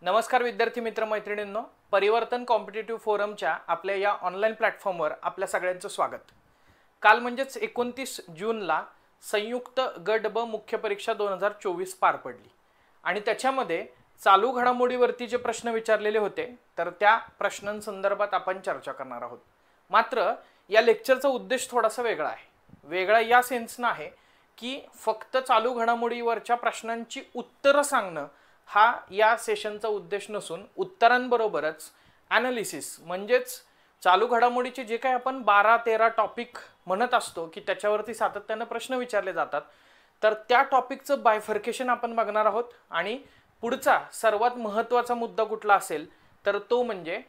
नमस्कार विद्यार्थी मित्र मैत्रिणींनो, परिवर्तन कॉम्पिटिटिव्ह फोरमच्या आपल्या या ऑनलाईन प्लॅटफॉर्मवर आपल्या सगळ्यांचं स्वागत। काल म्हणजेच 29 जूनला संयुक्त गट ब मुख्य परीक्षा 2024 पार पडली आणि त्याच्यामध्ये चालू घडामोडीवरती जे प्रश्न विचारलेले होते तर त्या प्रश्नांसंदर्भात आपण चर्चा करणार आहोत। मात्र या लेक्चरचा उद्देश थोडासा वेगळा आहे। वेगळा या सेन्सने आहे की फक्त चालू घडामोडीवरच्या प्रश्नांची उत्तरं सांगणं हा या सेशनचा उद्देश नसून उत्तरांबरोबरच ॲनालिसिस म्हणजेच चालू घडामोडीचे जे काही आपण 12-13 टॉपिक म्हणत असतो की त्याच्यावरती सातत्याने प्रश्न विचारले जातात तर त्या टॉपिकचं बायफर्केशन आपण बघणार आहोत। आणि पुढचा सर्वात महत्त्वाचा मुद्दा कुठला असेल तर तो म्हणजे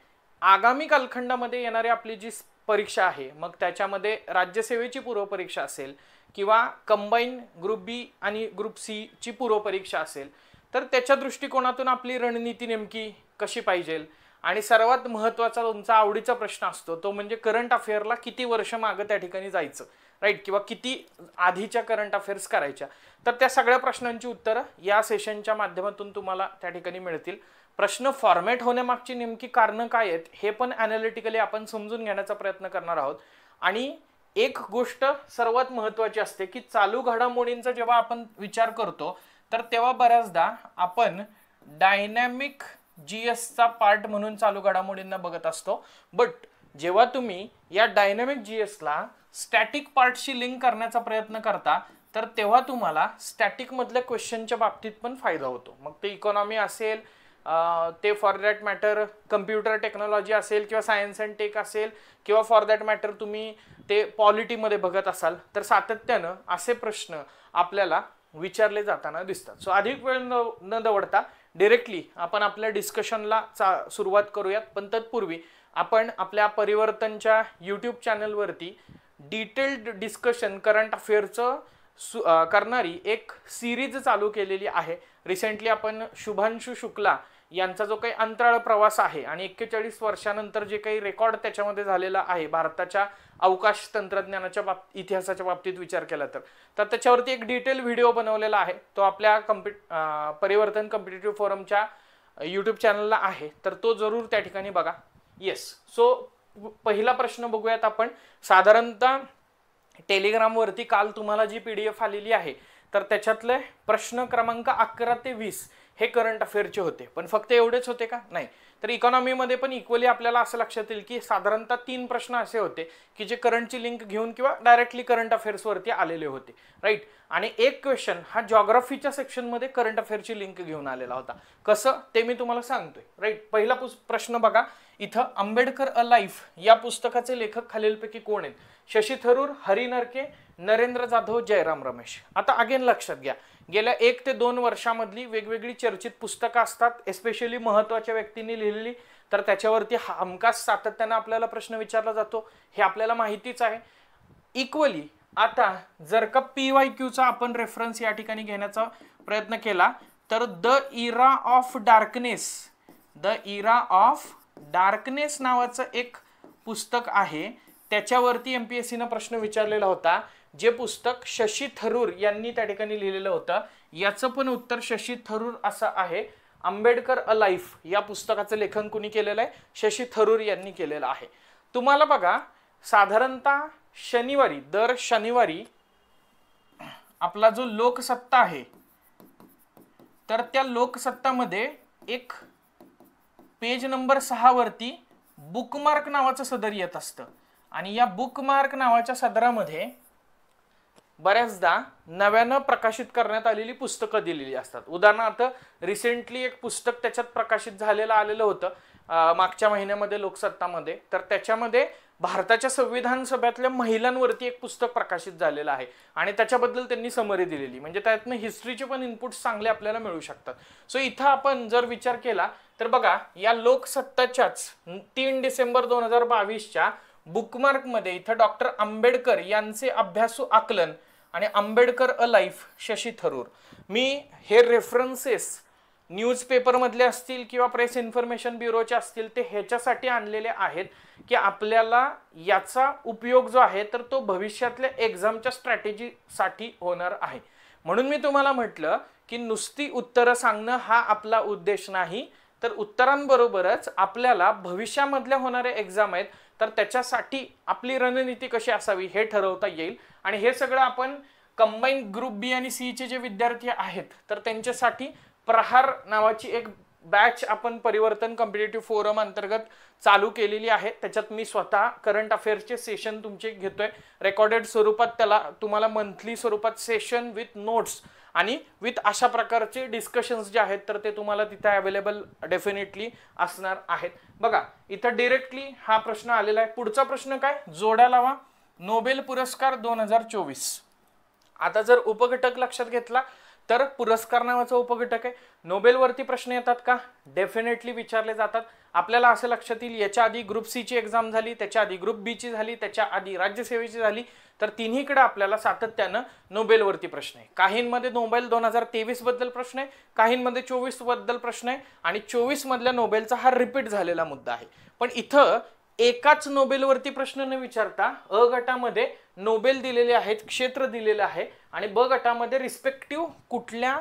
आगामी कालखंडामध्ये येणारी आपली जी परीक्षा आहे, मग त्याच्यामध्ये राज्यसेवेची पूर्वपरीक्षा असेल किंवा कंबाईन ग्रुप बी आणि ग्रुप सी ची पूर्वपरीक्षा असेल तर त्याच्या दृष्टिकोनातून आपली रणनीती नेमकी कशी पाहिजे। आणि सर्वात महत्त्वाचा तुमचा आवडीचा प्रश्न असतो तो म्हणजे करंट अफेअरला किती वर्ष मागे त्या ठिकाणी जायचं, राईट, किंवा किती आधीच्या करंट अफेअर्स करायच्या। तर त्या सगळ्या प्रश्नांची उत्तरं या सेशनच्या माध्यमातून तुम्हाला त्या ठिकाणी मिळतील। प्रश्न फॉर्मॅट होण्यामागची नेमकी कारणं काय आहेत हे पण ॲनालिटिकली आपण समजून घेण्याचा प्रयत्न करणार आहोत। आणि एक गोष्ट सर्वात महत्त्वाची असते की चालू घडामोडींचा जेव्हा आपण विचार करतो तर तेव्हा बऱ्याचदा आपण डायनॅमिक जीएसचा पार्ट म्हणून चालू घडामोडींना बघत असतो, बट जेव्हा तुम्ही या डायनॅमिक जीएसला स्टॅटिक पार्टशी लिंक करण्याचा प्रयत्न करता तर तेव्हा तुम्हाला स्टॅटिक मधल्या क्वेश्चनच्या बाबतीत पण फायदा होतो। मग ते इकॉनॉमी असेल, ते for that matter computer technology असेल किंवा सायन्स अँड टेक असेल किंवा फॉर दॅट मॅटर तुम्ही ते पॉलिटीमध्ये बघत असाल तर सातत्यानं असे प्रश्न आपल्याला विचारले जाताना दिसतात। सो अधिक वेळ न दवडता डायरेक्टली आपण आपल्या डिस्कशनला सुरुवात करूयात। पण तत्पूर्वी आपण आपल्या परिवर्तनच्या यूट्यूब चॅनलवरती डिटेल्ड डिस्कशन करंट अफेअरचं करणारी एक सिरीज चालू केलेली आहे। रिसेंटली आपण शुभांशु शुक्ला यांचा जो काही अंतराळ प्रवास आहे आणि 41 वर्षानंतर जे काही रेकॉर्ड त्याच्यामध्ये झालेला आहे भारताच्या अवकाश तंत्रज्ञानाच्या इतिहासाच्या बाबतीत विचार केला तर त्याच्यावरती एक डिटेल व्हिडिओ बनवलेला आहे। तो आपल्या परिवर्तन कॉम्पिटिटिव्ह फोरमच्या यूट्यूब चॅनलला आहे, तर तो जरूर त्या ठिकाणी बघा। येस, सो पहिला प्रश्न बघूयात आपण। साधारणतः टेलिग्रामवरती काल तुम्हाला जी PDF आलेली आहे तर त्याच्यातले प्रश्न क्रमांक 11 ते 20 हे करंट अफेअरचे होते। पण फक्त एवढेच होते का? नाही, तर इकॉनॉमीमध्ये पण इक्वली आपल्याला असं लक्षात येईल की साधारणतः 3 प्रश्न असे होते की जे करंटची लिंक घेऊन किंवा डायरेक्टली करंट अफेअर्सवरती आलेले होते, राईट। आणि एक क्वेश्चन हा जॉग्राफीच्या सेक्शनमध्ये करंट अफेअरची लिंक घेऊन आलेला होता। कसं ते मी तुम्हाला सांगतोय, राईट। पहिला प्रश्न बघा इथं, आंबेडकर अ लाईफ या पुस्तकाचे लेखक खालीलपैकी कोण आहेत? शशी थरूर, हरी नरके, नरेंद्र जाधव, जयराम रमेश। आता अगेन लक्षात घ्या, गेल्या 1 ते 2 वर्षामधली वेगवेगळी चर्चित पुस्तकं असतात, एस्पेशली महत्त्वाच्या व्यक्तींनी लिहिलेली, तर त्याच्यावरती हमखास सातत्याने आपल्याला प्रश्न विचारला जातो, हे आपल्याला माहितीच आहे। इक्वली आता जर का PYQचा आपण रेफरन्स या ठिकाणी घेण्याचा प्रयत्न केला तर द इरा ऑफ डार्कनेस नावाचं एक पुस्तक आहे, त्याच्यावरती MPSCनं प्रश्न विचारलेला होता, जे पुस्तक शशी थरूर यांनी त्या ठिकाणी लिहिलेलं होतं। याचं पण उत्तर शशी थरूर असं आहे। आंबेडकर अ लाईफ या पुस्तकाचं लेखन कुणी केलेलं आहे? शशी थरूर यांनी केलेलं आहे। तुम्हाला बघा साधारणतः दर शनिवारी आपला जो लोकसत्ता आहे तर त्या लोकसत्तामध्ये एक पेज नंबर 6 वरती बुकमार्क नावाचं सदर येत असतं आणि या बुकमार्क नावाच्या सदरामध्ये बऱ्याचदा नव्यानं प्रकाशित करण्यात आलेली पुस्तकं दिलेली असतात। उदाहरणार्थ रिसेंटली एक पुस्तक त्याच्यात प्रकाशित आलेलं होतं मागच्या महिन्यामध्ये लोकसत्तामध्ये, तर त्याच्यामध्ये भारताच्या संविधान सभेतल्या महिलांवरती एक पुस्तक प्रकाशित झालेलं आहे आणि त्याच्याबद्दल त्यांनी समरी दिलेली, म्हणजे त्यातनं हिस्ट्रीचे पण इनपुट्स चांगले आपल्याला मिळू शकतात। सो इथं आपण जर विचार केला तर बघा या लोकसत्ताच्याच 3 डिसेंबर 2022च्या बुकमार्कमध्ये इथं डॉक्टर आंबेडकर यांचे अभ्यासू आकलन आणि आंबेडकर अ लाईफ शशी थरूर, मी हे रेफरन्सेस न्यूजपेपरमधले असतील किंवा प्रेस इन्फॉर्मेशन ब्युरोचे असतील ते ह्याच्यासाठी आणलेले आहेत की आपल्याला याचा उपयोग जो आहे तर तो भविष्यातल्या एक्झामच्या स्ट्रॅटेजीसाठी होणार आहे। म्हणून मी तुम्हाला म्हटलं की नुसती उत्तरं सांगणं हा आपला उद्देश नाही, तर उत्तरांबरोबरच आपल्याला भविष्यामधल्या होणारे एक्झाम आहेत तर त्याच्यासाठी आपली रणनीती कशी असावी हे ठरवता येईल. आणि हे सगळं आपण कंबाईन ग्रुप बी आणि सी चे जे विद्यार्थी आहेत तर त्यांच्यासाठी प्रहार नावाची एक बॅच आपण परिवर्तन कॉम्पिटिटिव्ह फोरम अंतर्गत चालू केलेली आहे. त्याच्यात मी स्वतः करंट अफेअर्सचे सेशन तुमचे घेतोय रेकॉर्डेड स्वरूपात, त्याला तुम्हाला मंथली स्वरूपात सेशन विथ नोट्स आणि विथ अशा प्रकारचे डिस्कशन्स जे आहेत तर ते तुम्हाला तिथे अवेलेबल डेफिनेटली असणार आहेत. बघा इथं डिरेक्टली हा प्रश्न आलेला आहे. पुढचा प्रश्न काय, जोड्या लावा नोबेल पुरस्कार 2024. आता जर उपघटक लक्षात घेतला तर पुरस्कार नावाचा उपघटक आहे. नोबेलवरती प्रश्न येतात का, डेफिनेटली विचारले जातात. आपल्याला असं लक्षात येईल याच्या आधी ग्रुप सी ची एक्झाम झाली, त्याच्या आधी ग्रुप बी ची झाली, त्याच्या आधी राज्यसेवेची झाली, तर तिन्हीकडे आपल्याला सातत्यानं नोबेलवरती प्रश्न आहे. काहींमध्ये नोबेल 2023 बद्दल प्रश्न आहे, काहींमध्ये 24 बद्दल प्रश्न आहे आणि 24 मधल्या नोबेलचा हा रिपीट झालेला मुद्दा आहे. पण इथं एकाच नोबेलवरती प्रश्न न विचारता अ गटामध्ये नोबेल दिलेले आहेत, क्षेत्र दिलेले आहे आणि ब गटामध्ये रिस्पेक्टिव्ह कुठल्या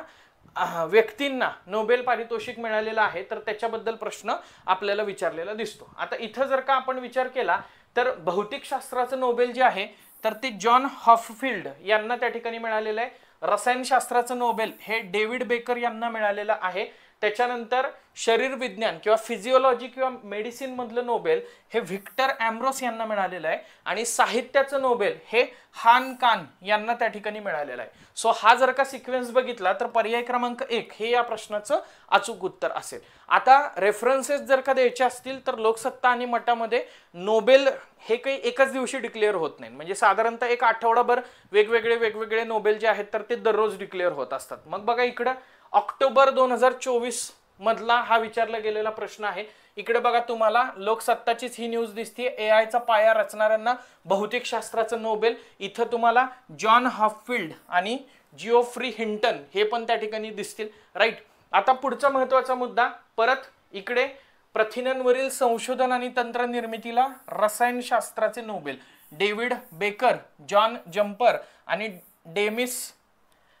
व्यक्तींना नोबेल पारितोषिक मिळालेलं आहे तर त्याच्याबद्दल प्रश्न आपल्याला विचारलेला दिसतो. आता इथं जर का आपण विचार केला तर भौतिकशास्त्राचं नोबेल जे आहे तर ते जॉन हॉफफिल्ड यांना त्या ठिकाणी मिळालेलं आहे. रसायनशास्त्राचं नोबेल हे डेव्हिड बेकर यांना मिळालेलं आहे. त्याच्यानंतर शरीर विज्ञान किंवा फिजिओलॉजी किंवा मेडिसिन मधलं नोबेल हे व्हिक्टर ॲम्ब्रोस यांना मिळालेलं आहे आणि साहित्याचं नोबेल हे हान कान यांना त्या ठिकाणी मिळालेलं आहे. सो हा जर का सिक्वेन्स बघितला तर पर्याय क्रमांक 1 हे या प्रश्नाचं अचूक उत्तर असेल. आता रेफरन्सेस जर का द्यायचे असतील तर लोकसत्ता आणि मटामध्ये नोबेल हे काही एकाच दिवशी डिक्लेअर होत नाही, म्हणजे साधारणतः एक आठवडाभर वेगवेगळे नोबेल जे आहेत तर ते दररोज डिक्लेअर होत असतात. मग बघा इकडं ऑक्टोबर 2024 मधला हा विचारला गेलेला प्रश्न आहे. इकडे बघा तुम्हाला लोकसत्ताचीच ही न्यूज दिसते, एआयचा पाया रचणाऱ्यांना भौतिकशास्त्राचं नोबेल. इथं तुम्हाला जॉन हॉफफिल्ड आणि जिओफ्री हिंटन हे पण त्या ठिकाणी दिसतील, राईट. आता पुढचा महत्वाचा मुद्दा, परत इकडे प्रथिनांवरील संशोधन आणि तंत्र निर्मितीला रसायनशास्त्राचे Nobel David Baker, John Jumper आणि डेमिस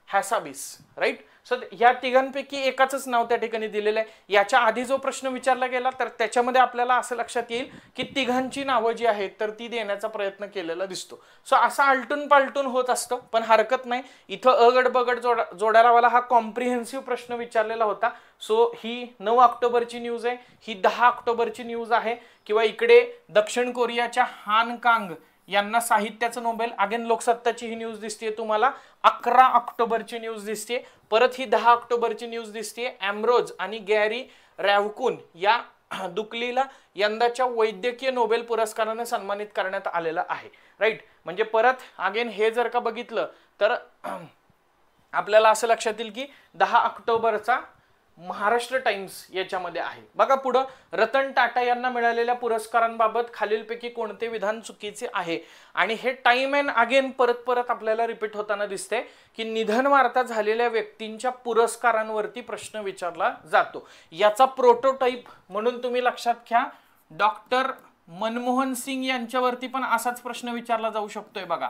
हॅसाबिस, राईट. सो ह्या तिघांपैकी एकाच नाव त्या ठिकाणी दिलेलं आहे. याच्या आधी जो प्रश्न विचारला गेला तर त्याच्यामध्ये आपल्याला असं लक्षात येईल की तिघांची नावं जी आहेत तर ती देण्याचा प्रयत्न केलेला दिसतो. सो असा आलटून पालटून होत असतं, पण हरकत नाही. इथं अगड बगड जोडायलावाला हा कॉम्प्रिहेन्सिव्ह प्रश्न विचारलेला होता. सो ही 9 ऑक्टोबरची न्यूज आहे, ही 10 ऑक्टोबरची न्यूज आहे. किंवा इकडे दक्षिण कोरियाच्या हान कांग यांना साहित्याचं नोबेल, अगेन लोकसत्ताची ही न्यूज दिसते तुम्हाला. 11 ऑक्टोबरची न्यूज दिसते, परत ही 10 ऑक्टोबरची न्यूज दिसते. ॲम्ब्रोज आणि गॅरी रॅव्हकुन या दुकलीला यंदाच्या वैद्यकीय नोबेल पुरस्काराने सन्मानित करण्यात आलेला आहे, राईट. म्हणजे परत अगेन हे जर का बघितलं तर आपल्याला असं लक्षात येईल की 10 ऑक्टोबरचा महाराष्ट्र टाइम्स याच्यामध्ये आहे. बघा पुढं, रतन टाटा यांना मिळालेल्या पुरस्कारांबाबत खालीलपैकी कोणते विधान चुकीचे आहे. आणि हे टाइम अँड अगेन परत आपल्याला रिपीट होताना दिसते की निधन वार्ता झालेल्या व्यक्तींच्या पुरस्कारांवरती प्रश्न विचारला जातो. याचा प्रोटोटाइप म्हणून तुम्ही लक्षात घ्या, डॉक्टर मनमोहन सिंग यांच्यावरती पण असाच प्रश्न विचारला जाऊ शकतोय. बघा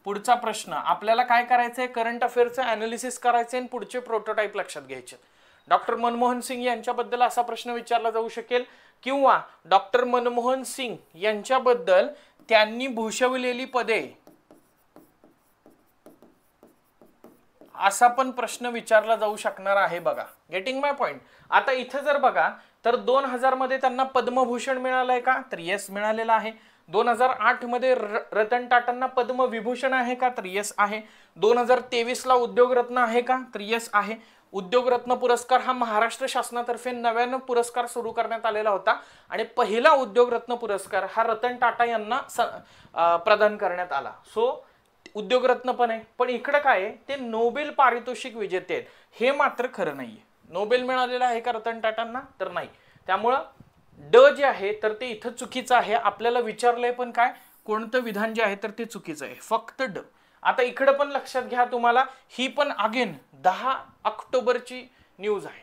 पुढचा प्रश्न आपल्याला काय करायचंय, करंट अफेअरचं अनालिसिस करायचंय आणि पुढचे प्रोटोटाइप लक्षात घ्यायचे. डॉक्टर मनमोहन सिंग यांच्याबद्दल असा प्रश्न विचारला जाऊ शकेल किंवा डॉक्टर मनमोहन सिंग यांच्याबद्दल त्यांनी भूषवलेली पदे असा पण प्रश्न विचारला जाऊ शकणार आहे. बघा, गेटिंग माय पॉइंट. आता इथं जर बघा तर 2000 मध्ये त्यांना पद्मभूषण मिळालंय का, तर येस मिळालेला आहे. 2008 मध्ये रतन टाटांना पद्मविभूषण आहे का, तर येस आहे. 2023 ला उद्योगरत्न आहे का, तर येस आहे. उद्योगरत्न पुरस्कार हा महाराष्ट्र शासनातर्फे नव्यानं पुरस्कार सुरू करण्यात आलेला होता आणि पहिला उद्योगरत्न पुरस्कार हा रतन टाटा यांना प्रदान करण्यात आला. सो उद्योगरत्न पण आहे. पण इकडे काय आहे, ते नोबेल पारितोषिक विजेते आहेत हे मात्र खरं नाहीये. नोबेल मिळालेला आहे का रतन टाटांना, तर नाही. त्यामुळं ड जे आहे तर ते इथं चुकीचं आहे. आपल्याला विचारलंय पण काय, कोणतं विधान जे आहे तर ते चुकीचं आहे, फक्त ड. आता इकडे पण लक्षात घ्या तुम्हाला, ही पण अगेन 10 ऑक्टोबरची न्यूज आहे.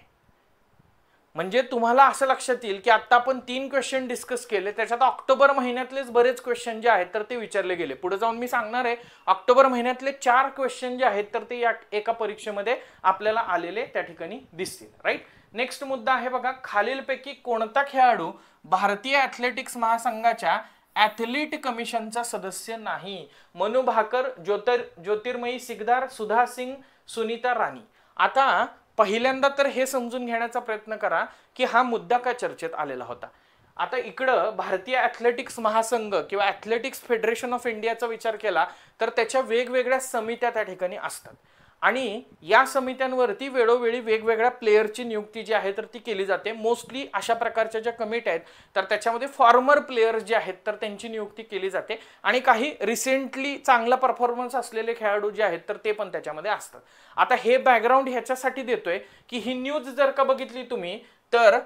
म्हणजे तुम्हाला असं लक्षात येईल की आता आपण 3 क्वेश्चन डिस्कस केले, त्याच्यात ऑक्टोबर महिन्यातलेच बरेच क्वेश्चन जे आहेत तर ते विचारले गेले. पुढे जाऊन मी सांगणार आहे ऑक्टोबर महिन्यातले 4 क्वेश्चन जे आहेत तर ते या एका परीक्षेमध्ये आपल्याला आलेले त्या ठिकाणी दिसतील. राईट. नेक्स्ट मुद्दा आहे बघा, खालीलपैकी कोणता खेळाडू भारतीय ॲथलेटिक्स महासंघाच्या ॲथलीट कमिशनचा सदस्य नाही? मनू भाकर, ज्योतिर्मयी सिकदार, सुधा सिंग, सुनीता राणी. आता पहिल्यांदा तर हे समजून घेण्याचा प्रयत्न करा की हा मुद्दा का चर्चेत आलेला होता. आता इकडं भारतीय ॲथलेटिक्स महासंघ किंवा ॲथलेटिक्स फेडरेशन ऑफ इंडियाचा विचार केला तर त्याच्या वेगवेगळ्या समित्या त्या ठिकाणी असतात आणि या समित्यांवरती वेळोवेळी वेगवेगळ्या प्लेयरची नियुक्ती जी आहे तर ती केली जाते. मोस्टली अशा प्रकारच्या ज्या कमिट्या आहेत तर त्याच्यामध्ये फॉर्मर प्लेयर्स जे आहेत तर त्यांची नियुक्ती केली जाते आणि काही रिसेंटली चांगला परफॉर्मन्स असलेले खेळाडू जे आहेत तर ते पण त्याच्यामध्ये असतात. आता हे बॅकग्राऊंड ह्याच्यासाठी देतोय की ही न्यूज जर का बघितली तुम्ही तर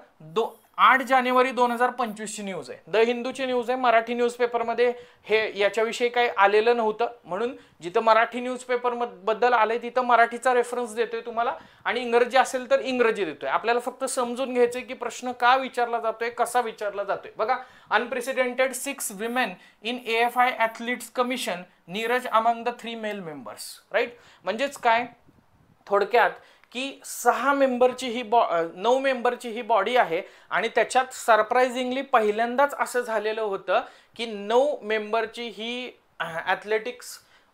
8 जानेवारी 2025 ची न्यूज आहे, द हिंदूची न्यूज आहे. मराठी न्यूजपेपरमध्ये हे याच्याविषयी काही आलेलं नव्हतं, म्हणून जिथं मराठी न्यूजपेपर बद्दल आलंय तिथं मराठीचा रेफरन्स देतोय तुम्हाला आणि इंग्रजी असेल तर इंग्रजी देतोय. आपल्याला फक्त समजून घ्यायचंय की प्रश्न का विचारला जातोय, कसा विचारला जातोय. बघा, unprecedented 6 women in AFI athletes commission, Neeraj among the 3 male members. Right. म्हणजेच काय थोडक्यात की 9 मेंबरची ही बॉडी आहे आणि त्याच्यात सरप्राइझिंगली पहिल्यांदाच असं झालेलं होतं की 9 मेंबरची ही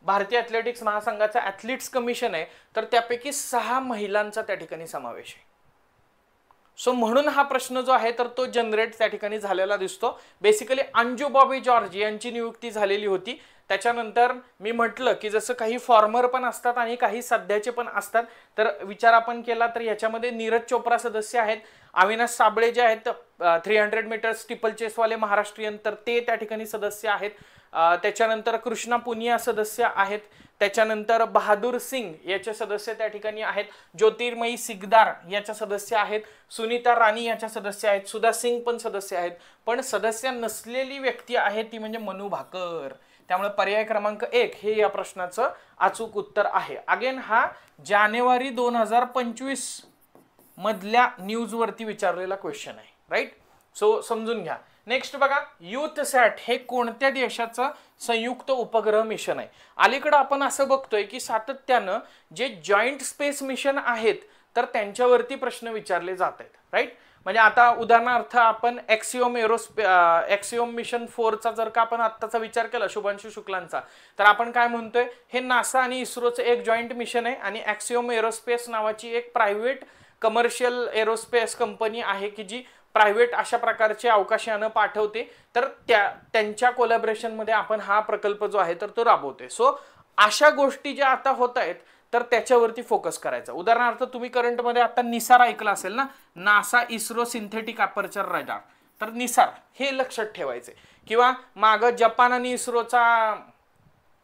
भारतीय ॲथलेटिक्स महासंघाचा ॲथलीट्स कमिशन आहे तर त्यापैकी 6 महिलांचा त्या ठिकाणी समावेश आहे. सो म्हणून हा प्रश्न जो आहे तर तो जनरेट त्या ठिकाणी झालेला दिसतो. बेसिकली अंजू बॉबी जॉर्ज यांची नियुक्ती झालेली होती. त्याच्यानंतर मी म्हटलं की जसं काही फॉर्मर पण असतात आणि काही सध्याचे पण असतात, तर विचार आपण केला तर याच्यामध्ये नीरज चोप्रा सदस्य आहेत, अविनाश साबळे जे आहेत 300 मीटर स्टिपल चेसवाले महाराष्ट्रीयन तर ते त्या ठिकाणी सदस्य आहेत. त्याच्यानंतर कृष्णा पुनिया सदस्य आहेत. त्याच्यानंतर बहादूर सिंग याचे सदस्य त्या ठिकाणी आहेत. ज्योतिर्मयी सिकदार याच्या सदस्य आहेत. सुनीता राणी याच्या सदस्य आहेत. सुधा सिंग पण सदस्य आहेत. पण सदस्य नसलेली व्यक्ती आहे ती म्हणजे मनू भाकर. त्यामुळे पर्याय क्रमांक 1 हे या प्रश्नाचं अचूक उत्तर आहे. अगेन हा जानेवारी 2025 मधल्या न्यूज वरती विचारलेला क्वेश्चन आहे. राईट. सो समजून घ्या. नेक्स्ट बघा, यूथसॅट हे कोणत्या देशाचं संयुक्त उपग्रह मिशन आहे? अलीकडे आपण असं बघतोय की सातत्यानं जे जॉईंट स्पेस मिशन आहेत तर त्यांच्यावरती प्रश्न विचारले जात आहेत. राईट. म्हणजे आता उदाहरणार्थ आपण एक्सिओम मिशन 4चा जर का आपण आत्ताचा विचार केला शुभांशु शुक्लांचा, तर आपण काय म्हणतोय, हे नासा आणि इस्रोचं एक जॉईंट मिशन आहे आणि एक्सिओम एरोस्पेस नावाची एक प्रायव्हेट कमर्शियल एरोस्पेस कंपनी आहे की जी प्रायव्हेट अशा प्रकारचे अवकाशयानं पाठवते. तर त्यांच्या कोलॅबोरेशनमध्ये आपण हा प्रकल्प जो आहे तर तो राबवतोय. सो अशा गोष्टी ज्या आता होत आहेत तर त्याच्यावरती फोकस करायचा. उदाहरणार्थ तुम्ही करंटमध्ये आता निसार ऐकला असेल ना, NASA ISRO synthetic aperture radar, तर निसार हे लक्षात ठेवायचे. किंवा माग जपान आणि इस्रोचा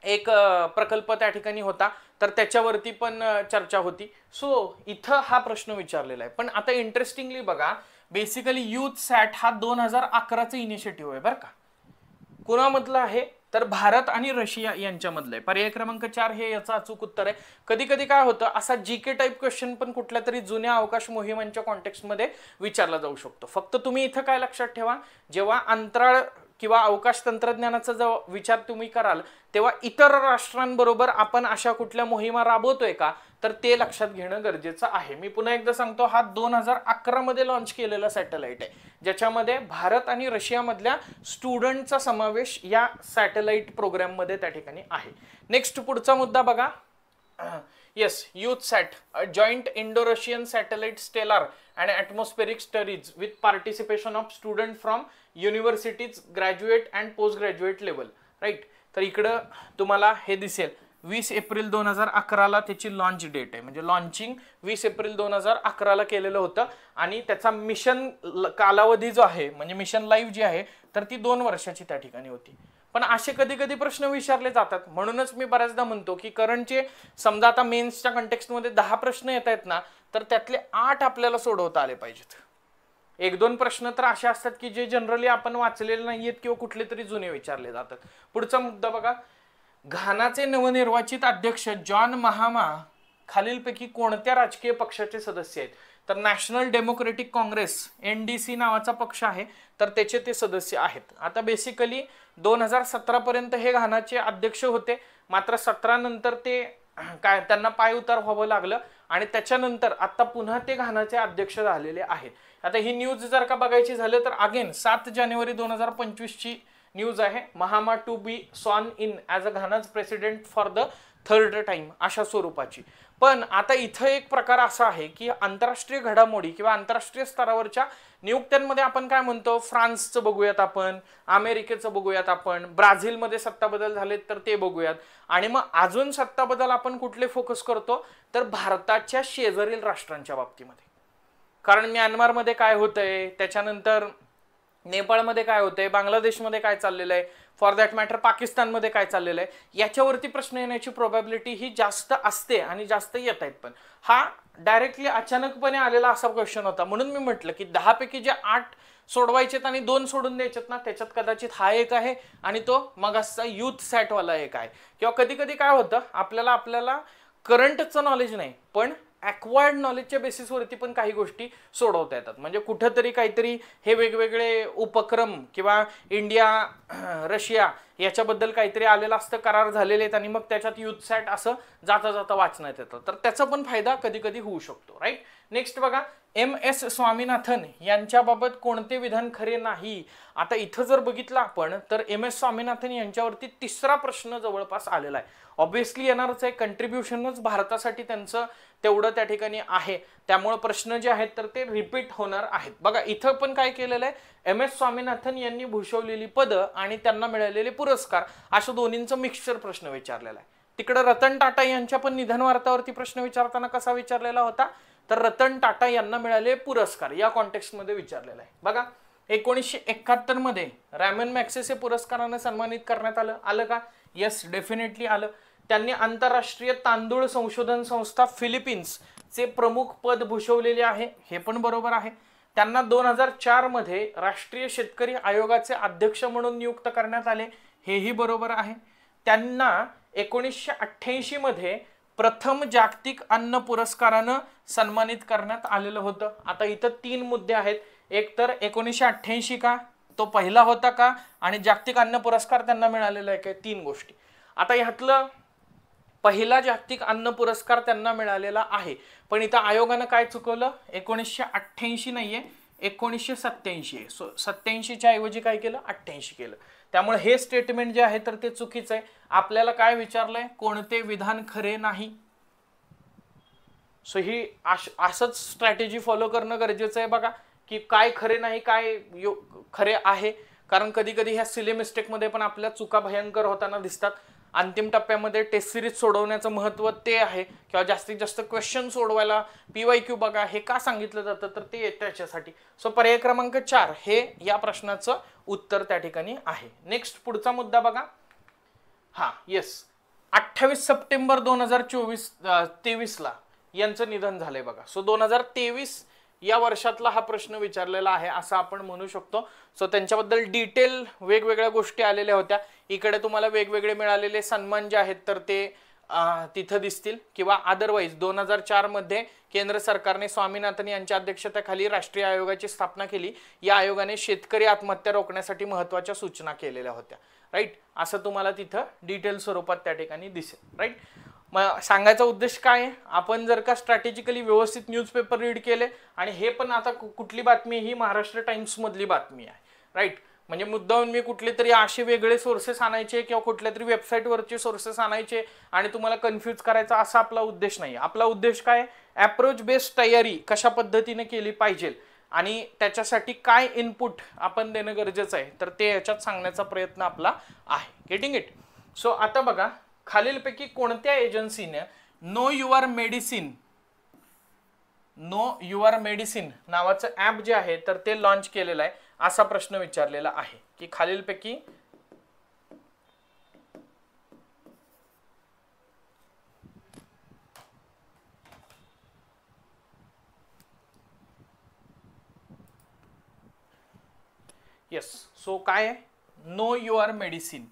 एक प्रकल्प त्या ठिकाणी होता तर त्याच्यावरती पण चर्चा होती. सो इथं हा प्रश्न विचारलेला आहे. पण आता इंटरेस्टिंगली बघा, बेसिकली यूथसॅट हा 2011चा इनिशिएटिव्ह आहे बरं का. कोणामधलं आहे तर भारत आणि रशिया यांच्यामधलं आहे. पर्याय क्रमांक 4 हे याचं अचूक उत्तर आहे. कधी कधी काय होतं, असा जीके टाईप क्वेश्चन पण कुठल्या तरी जुन्या अवकाश मोहिमांच्या कॉन्टेक्स्टमध्ये विचारला जाऊ शकतो. फक्त तुम्ही इथं काय लक्षात ठेवा, जेव्हा अंतराळ किंवा अवकाश तंत्रज्ञानाचा जो विचार तुम्ही कराल तेव्हा इतर राष्ट्रांबरोबर आपण अशा कुठल्या मोहिमा राबवतोय का तर ते लक्षात घेणं गरजेचं आहे. मी पुन्हा एकदा सांगतो, हा 2011 मध्ये लॉन्च केलेला सॅटेलाइट आहे ज्याच्यामध्ये भारत आणि रशियामधल्या स्टुडंटचा समावेश या सॅटेलाइट प्रोग्राम मध्ये त्या ठिकाणी आहे. नेक्स्ट पुढचा मुद्दा बघा, yes, YouthSat joint Indo Russian satellite stellar and atmospheric studies with participation of student from universities graduate and post graduate level. Right. तर इकडं तुम्हाला हे दिसेल 20 एप्रिल 2011ला त्याची लॉन्च डेट आहे. म्हणजे लॉन्चिंग 20 एप्रिल 2011ला केलेलं होतं आणि त्याचा मिशन कालावधी जो आहे म्हणजे मिशन लाईफ जी आहे तर ती 2 वर्षाची त्या ठिकाणी होती. पण असे कधी कधी प्रश्न विचारले जातात. म्हणूनच मी बऱ्याचदा म्हणतो की करंटचे समजा आता मेन्सच्या कंटेक्स्टमध्ये 10 प्रश्न येत आहेत ना तर त्यातले 8 आपल्याला सोडवता आले पाहिजेत. 1-2 प्रश्न तर असे असतात की जे जनरली आपण वाचलेले नाहीयेत किंवा कुठले तरी जुने विचारले जातात. पुढचा मुद्दा बघा, घानाचे नवनिर्वाचित अध्यक्ष जॉन महामा खालीलपैकी कोणत्या राजकीय पक्षाचे सदस्य आहेत? तर नॅशनल डेमोक्रेटिक काँग्रेस NDC नावाचा पक्ष आहे, तर त्याचे ते सदस्य आहेत. आता बेसिकली 2017 पर्यंत हे घानाचे अध्यक्ष होते, मात्र 17 नंतर ते काय त्यांना पाय उतार व्हावं लागलं आणि त्याच्यानंतर आता पुन्हा ते घानाचे अध्यक्ष झालेले आहेत. आता ही न्यूज जर का बघायची झालं तर अगेन 7 जानेवारी 2025 ची न्यूज आहे. Mahama to be sworn in as a Ghana's president for the third time अशा स्वरूपाची. पण आता इथं एक प्रकार असा आहे की आंतरराष्ट्रीय घडामोडी किंवा आंतरराष्ट्रीय स्तरावरच्या नियुक्त्यांमध्ये आपण काय म्हणतो, फ्रान्सचं बघूयात आपण, अमेरिकेचं बघूयात आपण, ब्राझीलमध्ये सत्ता बदल झालेत तर ते बघूयात, आणि मग अजून सत्ता बदल आपण कुठले फोकस करतो तर भारताच्या शेजारील राष्ट्रांच्या बाबतीमध्ये. कारण म्यानमारमध्ये काय होतंय, त्याच्यानंतर नेपाळमध्ये काय होतंय, बांगलादेशमध्ये काय चाललेलं आहे, फॉर दॅट मॅटर पाकिस्तानमध्ये काय चाललेलं आहे, याच्यावरती प्रश्न येण्याची प्रोबॅबिलिटी ही जास्त असते आणि जास्त येत आहेत. पण हा डायरेक्टली अचानकपणे आलेला असा क्वेश्चन होता, म्हणून मी म्हटलं की 10 पैकी जे 8 सोडवायचेत आणि 2 सोडून द्यायचेत ना, त्याच्यात कदाचित हा एक आहे आणि तो मगासचा युथ सॅटवाला एक आहे. किंवा कधी कधी काय होतं, आपल्याला करंटचं नॉलेज नाही पण ॲक्वायर्ड नॉलेजच्या बेसिसवरती पण काही गोष्टी सोडवता येतात. म्हणजे कुठंतरी काहीतरी हे वेगवेगळे उपक्रम किंवा इंडिया रशिया याच्याबद्दल काहीतरी आलेलं असतं, करार झालेले आहेत आणि मग त्याच्यात युथ सॅट असं जाता जाता वाचण्यात येतं, तर त्याचा पण फायदा कधी कधी होऊ शकतो. राईट. नेक्स्ट बघा, MS स्वामीनाथन यांच्याबाबत कोणते विधान खरे नाही. आता इथं जर बघितलं आपण तर MS स्वामीनाथन यांच्यावरती 3रा प्रश्न जवळपास आलेला आहे. ऑब्व्हियसली येणारच आहे, कंट्रीब्युशनच भारतासाठी त्यांचं तेवढं त्या ठिकाणी आहे, त्यामुळे प्रश्न जे आहेत तर ते रिपीट होणार आहेत. बघा इथं पण काय केलेलं आहे, MS स्वामीनाथन यांनी भूषवलेली पदं आणि त्यांना मिळालेले पुरस्कार अशा दोन्हींचं मिक्सचर प्रश्न विचारलेला आहे. तिकडे रतन टाटा यांच्या पण निधन वार्तावरती प्रश्न विचारताना कसा विचारलेला होता, तर रतन टाटा यांना मिळाले पुरस्कार या कॉन्टेक्स्टमध्ये विचारलेला आहे. बघा 1971 मध्ये रॅमन मॅक्सेसे पुरस्काराने सन्मानित करण्यात आलं का? येस, डेफिनेटली आलं. त्यांनी आंतरराष्ट्रीय तांदूळ संशोधन संस्था फिलिपिन्सचे प्रमुख पद भूषवलेले आहे, हे पण बरोबर आहे. त्यांना 2004 मध्ये राष्ट्रीय शेतकरी आयोगाचे अध्यक्ष म्हणून नियुक्त करण्यात आले, हेही बरोबर आहे. त्यांना 1988 मध्ये प्रथम जागतिक अन्न पुरस्कारानं सन्मानित करण्यात आलेलं होतं. आता इथं 3 मुद्दे आहेत, एक तर 1988 का, तो पहिला होता का, आणि जागतिक अन्न पुरस्कार त्यांना मिळालेला आहे काय, 3 गोष्टी. आता ह्यातलं पहिला जागतिक अन्न पुरस्कार त्यांना मिळालेला आहे, पण इथं आयोगानं काय चुकवलं, 1988 नाहीये 1987 आहे. सो 87च्या ऐवजी काय केलं, 88 केलं. त्यामुळे हे स्टेटमेंट जे आहे तर ते चुकीचं आहे. आपल्याला काय विचारलंय, कोणते विधान खरे नाही. सो ही असंच स्ट्रॅटेजी फॉलो करणं गरजेचं आहे. बघा की काय खरे नाही, काय खरे आहे, कारण कधी कधी ह्या सिली मिस्टेकमध्ये पण आपल्या चुका भयंकर होताना दिसतात. अंतिम टप्प्यामध्ये टेस्ट सिरीज सोडवण्याचं महत्त्व ते आहे, किंवा जास्तीत जास्त क्वेश्चन सोडवायला PYQ बघा हे का सांगितलं जातं, तर ते येतं त्याच्यासाठी. सो पर्याय क्रमांक 4 हे या प्रश्नाचं उत्तर त्या ठिकाणी आहे. नेक्स्ट पुढचा मुद्दा बघा. हा येस, 28 सप्टेंबर 2023 ला यांचं निधन झालंय बघा. सो 2023 या वर्षातला हा प्रश्न विचारलेला आहे असं आपण म्हणू शकतो. सो त्यांच्याबद्दल डिटेल वेगवेगळ्या गोष्टी आलेल्या होत्या. इकडे तुम्हाला वेगवेगळे मिळालेले सन्मान जे आहेत तर ते तिथं दिसतील, किंवा अदरवाईज 2004 मध्ये केंद्र सरकारने स्वामीनाथन यांच्या अध्यक्षतेखाली राष्ट्रीय आयोगाची स्थापना केली. या आयोगाने शेतकरी आत्महत्या रोखण्यासाठी महत्त्वाच्या सूचना केलेल्या होत्या. राईट, असं तुम्हाला तिथं डिटेल स्वरूपात त्या ठिकाणी दिसेल. राईट, मग सांगायचा उद्देश काय आहे, आपण जर का स्ट्रॅटेजिकली व्यवस्थित न्यूजपेपर रीड केले, आणि हे पण आता कुठली बातमी, ही महाराष्ट्र टाइम्स मधली बातमी आहे. राईट, म्हणजे मुद्दाहून मी कुठले तरी असे वेगळे सोर्सेस आणायचे किंवा कुठल्या तरी वेबसाईटवरचे सोर्सेस आणायचे आणि तुम्हाला कन्फ्यूज करायचा असा आपला उद्देश नाही. आपला उद्देश काय, अप्रोच बेस्ड तयारी कशा पद्धतीने केली पाहिजे आणि त्याच्यासाठी काय इनपुट आपण देणं गरजेचं आहे, तर ते याच्यात सांगण्याचा प्रयत्न आपला आहे. Getting it? सो आता बघा, खालीलपैकी कोणत्या एजन्सीने नो युअर मेडिसिन नावाचं ॲप जे आहे तर ते लॉन्च केलेलं आहे, असा प्रश्न विचारलेला आहे की खालीलपैकी येस. सो काय आहे, नो युअर मेडिसिन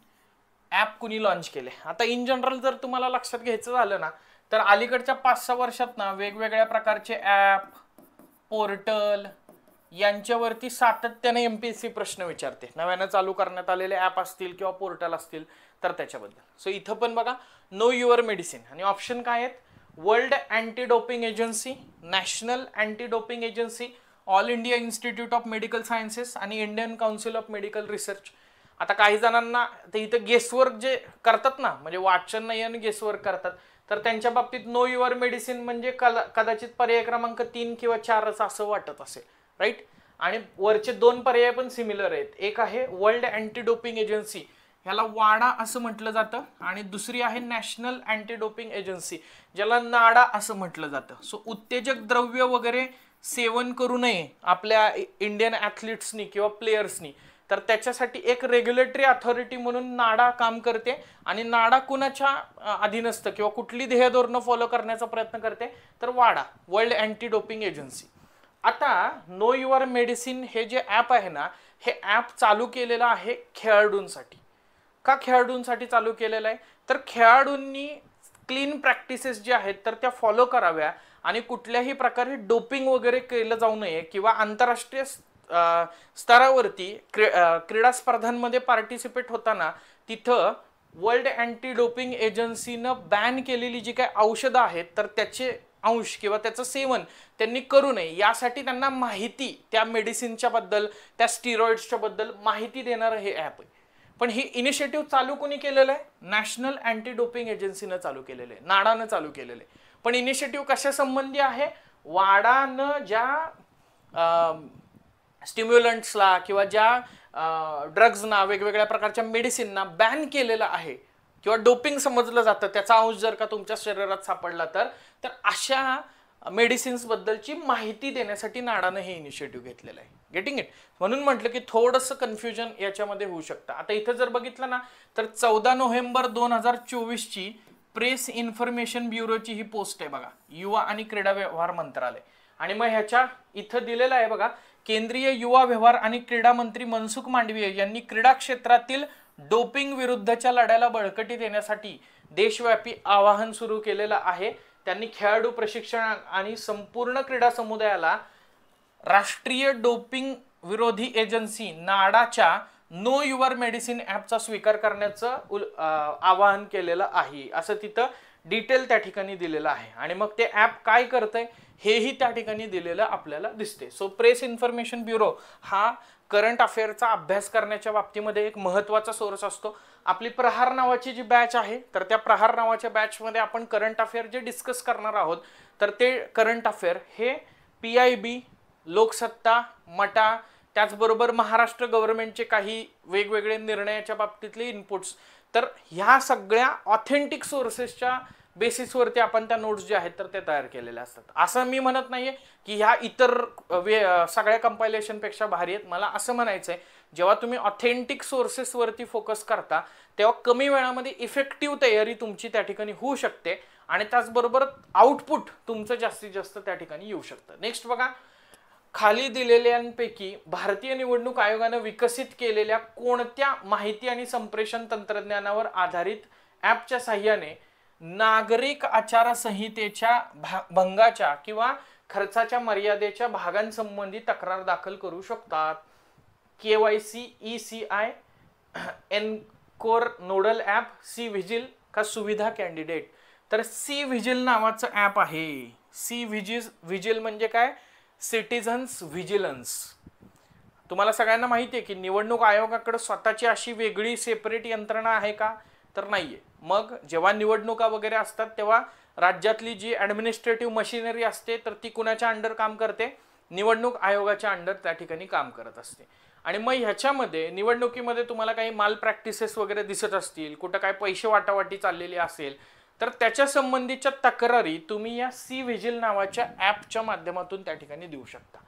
ॲप कुणी लॉन्च केले. आता इन जनरल जर तुम्हाला लक्षात घ्यायचं झालं ना, तर अलीकडच्या 5-6 वर्षात ना वेगवेगळ्या प्रकारचे ॲप, पोर्टल यांच्यावरती सातत्याने MPSC प्रश्न विचारते. नव्यानं चालू करण्यात आलेले ॲप असतील किंवा पोर्टल असतील तर त्याच्याबद्दल. सो इथं पण बघा नो युअर मेडिसिन आणि ऑप्शन काय आहेत, world anti doping agency, national anti doping agency, all India institute of medical sciences आणि Indian council of medical research. आता काही जणांना ते इथं गेसवर्क जे करतात ना, म्हणजे वाचन नाही आणि गेसवर्क करतात, तर त्यांच्या बाबतीत नो युअर मेडिसिन म्हणजे कदाचित पर्याय क्रमांक 3 किंवा 4 असं वाटत असेल, राईट. आणि वरचे 2 पर्याय पण सिमिलर आहेत. एक आहे वर्ल्ड अँटी डोपिंग एजन्सी, ह्याला वाडा असं म्हटलं जातं, आणि दुसरी आहे नॅशनल अँटी डोपिंग एजन्सी, ज्याला नाडा असं म्हटलं जातं. सो उत्तेजक द्रव्य वगैरे सेवन करू नये आपल्या इंडियन ॲथलीट्सनी किंवा प्लेयर्सनी, तर त्याच्यासाठी एक रेग्युलेटरी अथॉरिटी म्हणून नाडा काम करते. आणि नाडा कुणाच्या अधीन असतं किंवा कुठली ध्येय धोरणं फॉलो करण्याचा प्रयत्न करते, तर वाडा, वर्ल्ड अँटी डोपिंग एजन्सी. आता नो युअर मेडिसिन हे जे ॲप आहे ना, हे ॲप चालू केलेलं आहे खेळाडूंसाठी. का खेळाडूंसाठी चालू केलेलं आहे, तर खेळाडूंनी क्लीन प्रॅक्टिसेस जे आहेत तर त्या फॉलो कराव्या आणि कुठल्याही प्रकारे डोपिंग वगैरे केलं जाऊ नये, किंवा आंतरराष्ट्रीय स्तरावरती क्रीडा स्पर्धांमध्ये पार्टिसिपेट होताना तिथं वर्ल्ड अँटी डोपिंग एजन्सीनं बॅन केलेली जी काही औषधं आहेत तर त्याचे अंश किंवा त्याचं सेवन त्यांनी करू नये, यासाठी त्यांना माहिती त्या मेडिसिनच्या बद्दल, त्या स्टिरॉइड्सच्या बद्दल माहिती देणारं हे ॲप आहे. पण ही इनिशिएटिव्ह चालू कोणी केलेलं आहे, नॅशनल अँटी डोपिंग एजन्सीनं चालू केलेलं आहे, नाडानं चालू केलेलं आहे. पण इनिशिएटिव्ह कशा संबंधी आहे, वाडानं ज्या स्टिम्युलंट्सला किंवा ज्या ड्रग्जना, वेगवेगळ्या प्रकारच्या मेडिसिनना बॅन केलेलं आहे किंवा डोपिंग समजलं जातं, त्याचा अंश जर का तुमच्या शरीरात सापडला तर अशा मेडिसिन्स बद्दलची माहिती देण्यासाठी नाडानं हे इनिशिएटिव्ह घेतलेलं आहे. Getting it. म्हणून म्हटलं की थोडंसं कन्फ्युजन याच्यामध्ये होऊ शकतं. आता इथं जर बघितलं ना, तर 14 नोव्हेंबर 2024 प्रेस इन्फॉर्मेशन ब्युरोची ही पोस्ट आहे बघा, युवा आणि क्रीडा व्यवहार मंत्रालय. आणि मग ह्याच्या इथं दिलेलं आहे बघा, केंद्रीय युवा व्यवहार आणि क्रीडा मंत्री मनसुख मांडवीय यांनी क्रीडा क्षेत्रातील डोपिंग विरुद्धच्या लढ्याला बळकटी देण्यासाठी देशव्यापी आवाहन सुरू केलेलं आहे. त्यांनी खेळाडू, प्रशिक्षण आणि संपूर्ण क्रीडा समुदायाला राष्ट्रीय डोपिंग विरोधी एजन्सी नाडाच्या नो युअर मेडिसिन ॲपचा स्वीकार करण्याचं आवाहन केलेलं आहे, असं तिथं डिटेल त्या ठिकाणी दिलेलं आहे. आणि मग ते ॲप काय करतंय हेही त्या ठिकाणी दिलेलं आपल्याला दिसते. सो प्रेस इन्फॉर्मेशन ब्युरो हा करंट अफेअरचा अभ्यास करण्याच्या बाबतीमध्ये एक महत्त्वाचा सोर्स असतो. आपली प्रहार नावाची जी बॅच आहे, तर त्या प्रहार नावाच्या बॅचमध्ये आपण करंट अफेअर जे डिस्कस करणार आहोत, तर ते करंट अफेअर हे PIB, लोकसत्ता, मटा, त्याचबरोबर महाराष्ट्र गव्हर्नमेंटचे काही वेगवेगळे निर्णयाच्या बाबतीतले इनपुट्स, तर ह्या सगळ्या ऑथेंटिक सोर्सेसच्या बेसिसवरती आपण त्या नोट्स जे आहेत तर ते तयार केलेले असतात. असं मी म्हणत नाहीये की ह्या इतर सगळ्या कंपायलेशनपेक्षा भारी आहेत. मला असं म्हणायचं आहे, जेव्हा तुम्ही ऑथेंटिक सोर्सेसवरती फोकस करता तेव्हा कमी वेळामध्ये इफेक्टिव्ह तयारी तुमची त्या ठिकाणी होऊ शकते आणि त्याचबरोबर आउटपुट तुमचं जास्तीत जास्त त्या ठिकाणी येऊ शकतं. नेक्स्ट बघा, खाली दिलेल्यांपैकी भारतीय निवडणूक आयोगानं विकसित केलेल्या कोणत्या माहिती आणि संप्रेषण तंत्रज्ञानावर आधारित ॲपच्या साहाय्याने नागरिक आचारसंहितेच्या भंगाच्या किंवा खर्चाच्या मर्यादेच्या भागांसंबंधी तक्रार दाखल करू शकतात? KYC, ECI, encore nodal app, C vigil का सुविधा कॅन्डिडेट? तर सी व्हिजिल नावाचं ॲप आहे. सी व्हिजिल म्हणजे काय, सिटीझन्स व्हिजिलन्स. तुम्हाला सगळ्यांना माहिती आहे की निवडणूक आयोगाकडे स्वतःची अशी वेगळी सेपरेट यंत्रणा आहे का, तर नाहीये. मग जेव्हा निवडणुका वगैरे असतात तेव्हा राज्यातली जी ॲडमिनिस्ट्रेटिव्ह मशिनरी असते तर ती कुणाच्या अंडर काम करते, निवडणूक आयोगाच्या अंडर त्या ठिकाणी काम करत असते. आणि मग ह्याच्यामध्ये निवडणुकीमध्ये तुम्हाला काही माल प्रॅक्टिसेस वगैरे दिसत असतील, कुठं काय पैसे वाटावाटी चाललेली असेल, तर त्याच्या संबंधीच्या तक्रारी तुम्ही या सी व्हिजिल नावाच्या ॲपच्या माध्यमातून त्या ठिकाणी देऊ शकता.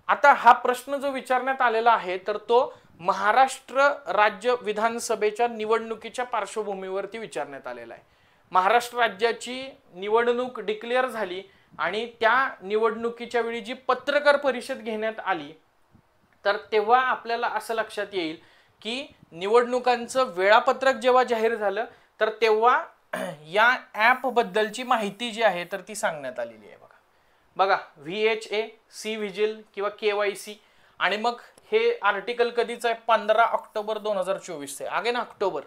आता हा प्रश्न जो विचारण्यात आलेला आहे तर तो महाराष्ट्र राज्य विधानसभेच्या निवडणुकीच्या पार्श्वभूमीवरती विचारण्यात आलेला आहे. महाराष्ट्र राज्याची निवडणूक डिक्लेअर झाली आणि त्या निवडणुकीच्या वेळी जी पत्रकार परिषद घेण्यात आली तर तेव्हा आपल्याला असं लक्षात येईल की निवडणुकांचं वेळापत्रक जेव्हा जाहीर झालं तर तेव्हा या ॲप बद्दलची माहिती जी आहे तर ती सांगण्यात आलेली आहे. बघा, बघा VHA, सी व्हिजिल किंवा KYC, आणि मग हे आर्टिकल कधीच आहे 15 ऑक्टोबर 2024 आहे. आगे ना ऑक्टोबर,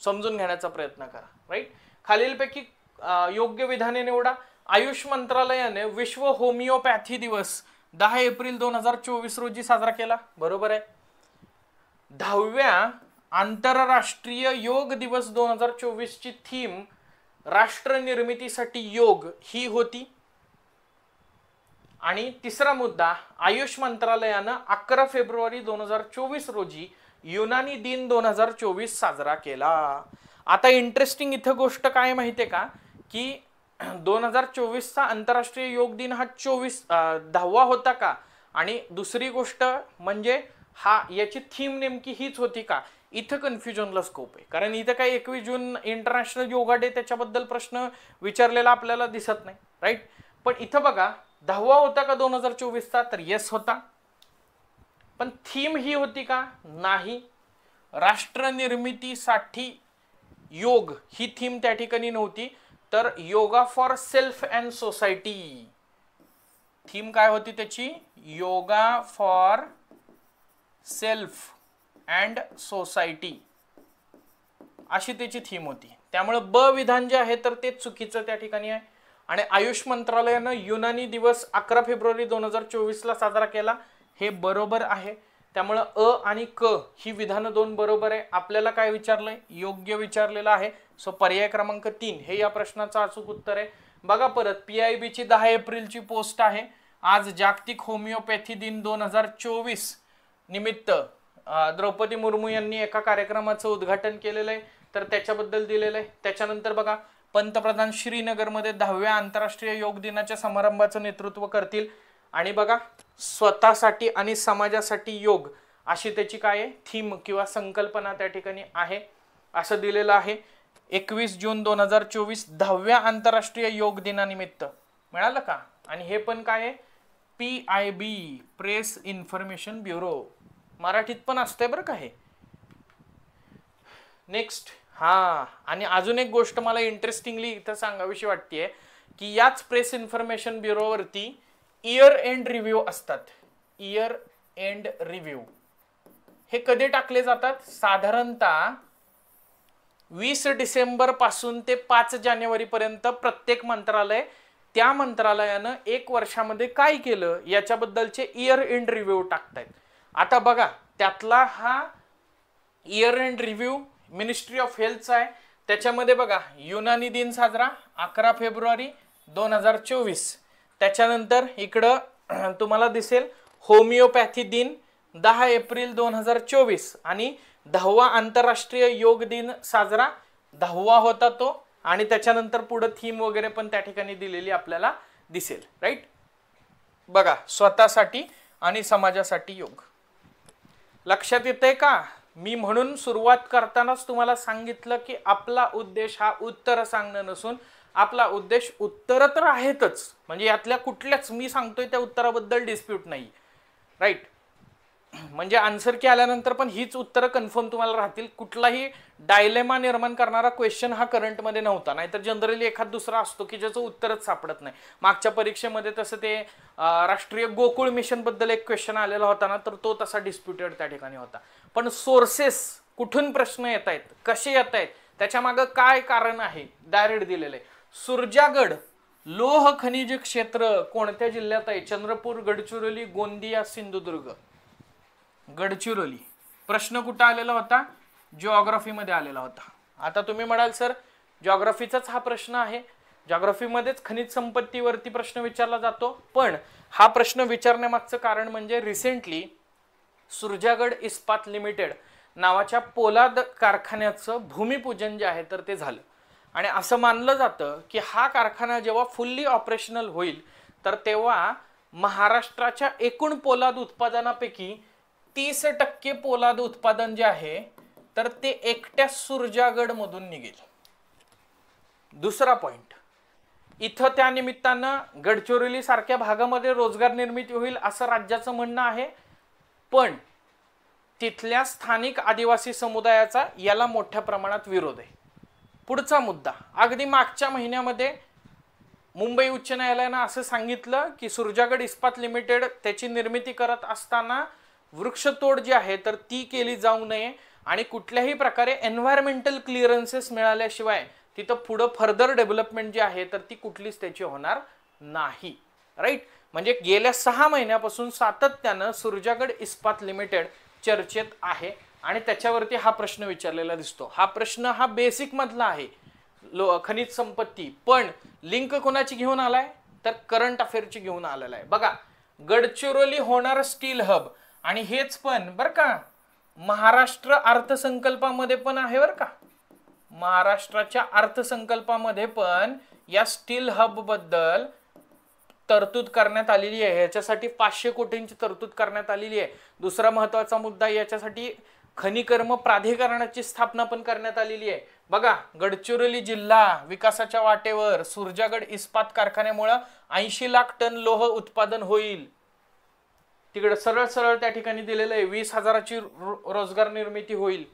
समजून घेण्याचा प्रयत्न करा. राईट. खालीलपैकी योग्य विधाने निवडा. आयुष मंत्रालयाने विश्व होमिओपॅथी दिवस 10 एप्रिल 2024 रोजी साजरा केला. बरोबर आहे. 10व्या आंतरराष्ट्रीय योग दिवस 2024 ची थीम राष्ट्र निर्मितीसाठी योग ही होती. आणि तिसरा मुद्दा, आयुष मंत्रालयानं 11 फेब्रुवारी 2024 रोजी युनानी दिन 2024 साजरा केला. आता इंटरेस्टिंग इथं गोष्ट काय माहितीये का, की 2024चा आंतरराष्ट्रीय योग दिन हा 10वा होता का, आणि दुसरी गोष्ट म्हणजे हा याची थीम नेमकी हीच होती का, इथं कन्फ्युजनला स्कोप आहे. कारण इथं काही 21 जून इंटरनॅशनल योगा डे त्याच्याबद्दल प्रश्न विचारलेला आपल्याला दिसत नाही. राईट. पण इथं बघा 10वा होता का 2024चा, तर येस होता. पण थीम ही होती का, नाही. राष्ट्र निर्मितीसाठी योग ही थीम त्या ठिकाणी नव्हती, तर yoga for self and society theme काय होती त्याची, yoga for self and society अशी त्याची थीम होती. त्यामुळे ब विधान जे आहे तर ते चुकीचं त्या ठिकाणी आहे. आणि आयुष मंत्रालयानं युनानी दिवस 11 फेब्रुवारी 2024 ला साजरा केला, हे बरोबर आहे. त्यामुळे अ आणि क ही विधानं 2 बरोबर आहे. आपल्याला काय विचारलंय, योग्य विचारलेलं आहे. सो पर्याय क्रमांक 3 हे या प्रश्नाचं अचूक उत्तर आहे. बघा परत, PIB ची 10 एप्रिलची पोस्ट आहे. आज जागतिक होमिओपॅथी दिन 2024 निमित्त द्रौपदी मुर्मू यांनी एका कार्यक्रमाचं उद्घाटन केलेलं आहे, तर त्याच्याबद्दल दिलेलं आहे. त्याच्यानंतर बघा, पंतप्रधान श्रीनगरमध्ये 10व्या आंतरराष्ट्रीय योग दिनाच्या समारंभाचं नेतृत्व करतील. आणि बघा, स्वतःसाठी आणि समाजासाठी योग अशी त्याची काय आहे, थीम किंवा संकल्पना त्या ठिकाणी आहे असं दिलेलं आहे. 21 जून 2024 10व्या आंतरराष्ट्रीय योग दिनानिमित्त. मिळालं का. आणि हे पण काय आहे, PIB प्रेस इन्फॉर्मेशन ब्युरो, मराठीत पण असते बरं का हे. नेक्स्ट. हा, आणि अजून एक गोष्ट मला इंटरेस्टिंगली इथं सांगावीशी वाटतेय, की याच प्रेस इन्फॉर्मेशन ब्युरोवरती इयर एंड रिव्ह्यू असतात. इयर एंड रिव्ह्यू हे कधी टाकले जातात, साधारणतः 20 डिसेंबर पासून ते 5 जानेवारी पर्यंत प्रत्येक मंत्रालय त्या मंत्रालयानं 1 वर्षामध्ये काय केलं याच्याबद्दलचे इयर एंड रिव्ह्यू टाकतायत. आता बघा, त्यातला हा year end review ministry of हेल्थचा आहे. त्याच्यामध्ये बघा, युनानी दिन साजरा 11 फेब्रुवारी 2024. त्याच्यानंतर इकडं तुम्हाला दिसेल होमिओपॅथी दिन 10 एप्रिल 2024, आणि 10वा आंतरराष्ट्रीय योग दिन साजरा 10वा होता तो. आणि त्याच्यानंतर पुढे थीम वगैरे पण त्या ठिकाणी दिलेली आपल्याला दिसेल. राईट. बघा, स्वतःसाठी आणि समाजासाठी योग. लक्षात येतंय का. मी म्हणून सुरुवात करतानाच तुम्हाला सांगितलं की आपला उद्देश हा उत्तर सांगणं नसून आपला उद्देश उत्तर तर आहेतच, म्हणजे यातल्या कुठल्याच मी सांगतोय त्या उत्तराबद्दल डिस्प्यूट नाही. राईट. म्हणजे आन्सर की आल्यानंतर पण हीच उत्तरं कन्फर्म तुम्हाला राहतील. कुठलाही डायलेमा निर्माण करणारा क्वेश्चन हा करंटमध्ये नव्हता. नाहीतर जनरली एखाद दुसरा असतो की ज्याचं उत्तरच सापडत नाही. मागच्या परीक्षेमध्ये तसं ते राष्ट्रीय गोकुळ मिशन बद्दल एक क्वेश्चन आलेला होता ना, तर तो तसा डिस्प्युटेड त्या ठिकाणी होता. पण सोर्सेस कुठून प्रश्न येत आहेत, कसे येत आहेत, त्याच्या मागे काय कारण आहे, डायरेक्ट दिलेलं आहे. सुरजागड लोह खनिज क्षेत्र कोणत्या जिल्ह्यात आहे, चंद्रपूर, गडचिरोली, गोंदिया, सिंधुदुर्ग. गडचिरोली. प्रश्न कुठं आलेला होता, जिओग्राफीमध्ये आलेला होता. आता तुम्ही म्हणाल सर जिओग्राफीचाच हा प्रश्न आहे, जिओग्राफीमध्येच खनिज संपत्तीवरती प्रश्न विचारला जातो. पण हा प्रश्न विचारण्यामागचं कारण म्हणजे रिसेंटली सुरजागड इस्पात लिमिटेड नावाच्या पोलाद कारखान्याचं भूमिपूजन जे आहे तर ते झालं. आणि असं मानलं जातं की हा कारखाना जेव्हा फुल्ली ऑपरेशनल होईल तर तेव्हा महाराष्ट्राच्या एकूण पोलाद उत्पादनापैकी 30% पोलाद उत्पादन जे आहे तर ते एकट्या सुरजागड मधून निघेल. दुसरा पॉइंट, इथं त्या निमित्तानं गडचिरोली सारख्या भागामध्ये रोजगार निर्मिती होईल असं राज्याचं म्हणणं आहे. पण तिथल्या स्थानिक आदिवासी समुदायाचा याला मोठ्या प्रमाणात विरोध आहे. पुढचा मुद्दा, अगदी मागच्या महिन्यामध्ये मुंबई उच्च न्यायालयानं असं सांगितलं की सुरजागड इस्पात लिमिटेड त्याची निर्मिती करत असताना वृक्षतोड जी आहे तर ती केली जाऊ नये आणि कुठल्याही प्रकारे एन्व्हायरमेंटल क्लिअरन्सेस मिळाल्याशिवाय तिथं पुढं फर्दर डेव्हलपमेंट जी आहे तर ती कुठलीच त्याची होणार नाही. राईट. म्हणजे गेल्या 6 महिन्यापासून सातत्यानं सुरजागड इस्पात लिमिटेड चर्चेत आहे आणि त्याच्यावरती हा प्रश्न विचारलेला दिसतो. हा प्रश्न हा बेसिक मधला आहे, खनिज संपत्ती, पण लिंक कोणाची घेऊन आलाय तर करंट अफेअरची घेऊन आलेला आहे. बघा, गडचिरोली होणार स्टील हब आणि हेच पण बरं का महाराष्ट्र अर्थसंकल्पामध्ये पण आहे बरं का. महाराष्ट्राच्या अर्थसंकल्पामध्ये पण या स्टील हब बद्दल तरतूद करण्यात आलेली आहे. याच्यासाठी 500 कोटींची तरतूद करण्यात आलेली आहे. दुसरा महत्वाचा मुद्दा, याच्यासाठी खनिकर्म प्राधिकरणाची स्थापना पण करण्यात आलेली आहे. बघा, गडचिरोली जिल्हा विकासाच्या वाटेवर सुरजागड इस्पात कारखान्यामुळे 80 लाख टन लोह उत्पादन होईल. तिकडे सरळ सरळ त्या ठिकाणी दिलेलं आहे 20,000ची रोजगार निर्मिती होईल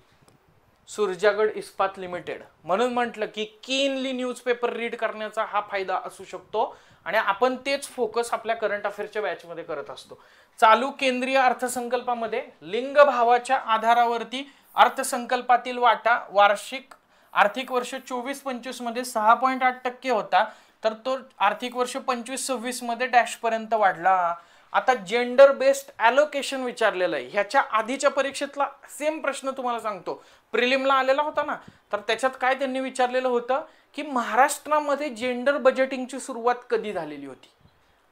सुरजागड इस्पात लिमिटेड. म्हणून म्हटलं की कीनली न्यूजपेपर रीड करण्याचा हा फायदा असू शकतो आणि आपण तेच फोकस आपल्या करंट अफेअरच्या बॅचमध्ये करत असतो. चालू केंद्रीय अर्थसंकल्पामध्ये लिंग भावाच्या आधारावरती अर्थसंकल्पातील वाटा वार्षिक आर्थिक वर्ष 24-25 मध्ये 6.8% होता, तर तो आर्थिक वर्ष 25-26 मध्ये डॅश पर्यंत वाढला. आता जेंडर बेस्ड ॲलोकेशन विचारलेलं आहे. ह्याच्या आधीच्या परीक्षेतला सेम प्रश्न तुम्हाला सांगतो, प्रिलिमला आलेला होता ना, तर त्याच्यात काय त्यांनी विचारलेलं होतं की महाराष्ट्रामध्ये जेंडर बजेटिंगची सुरुवात कधी झालेली होती.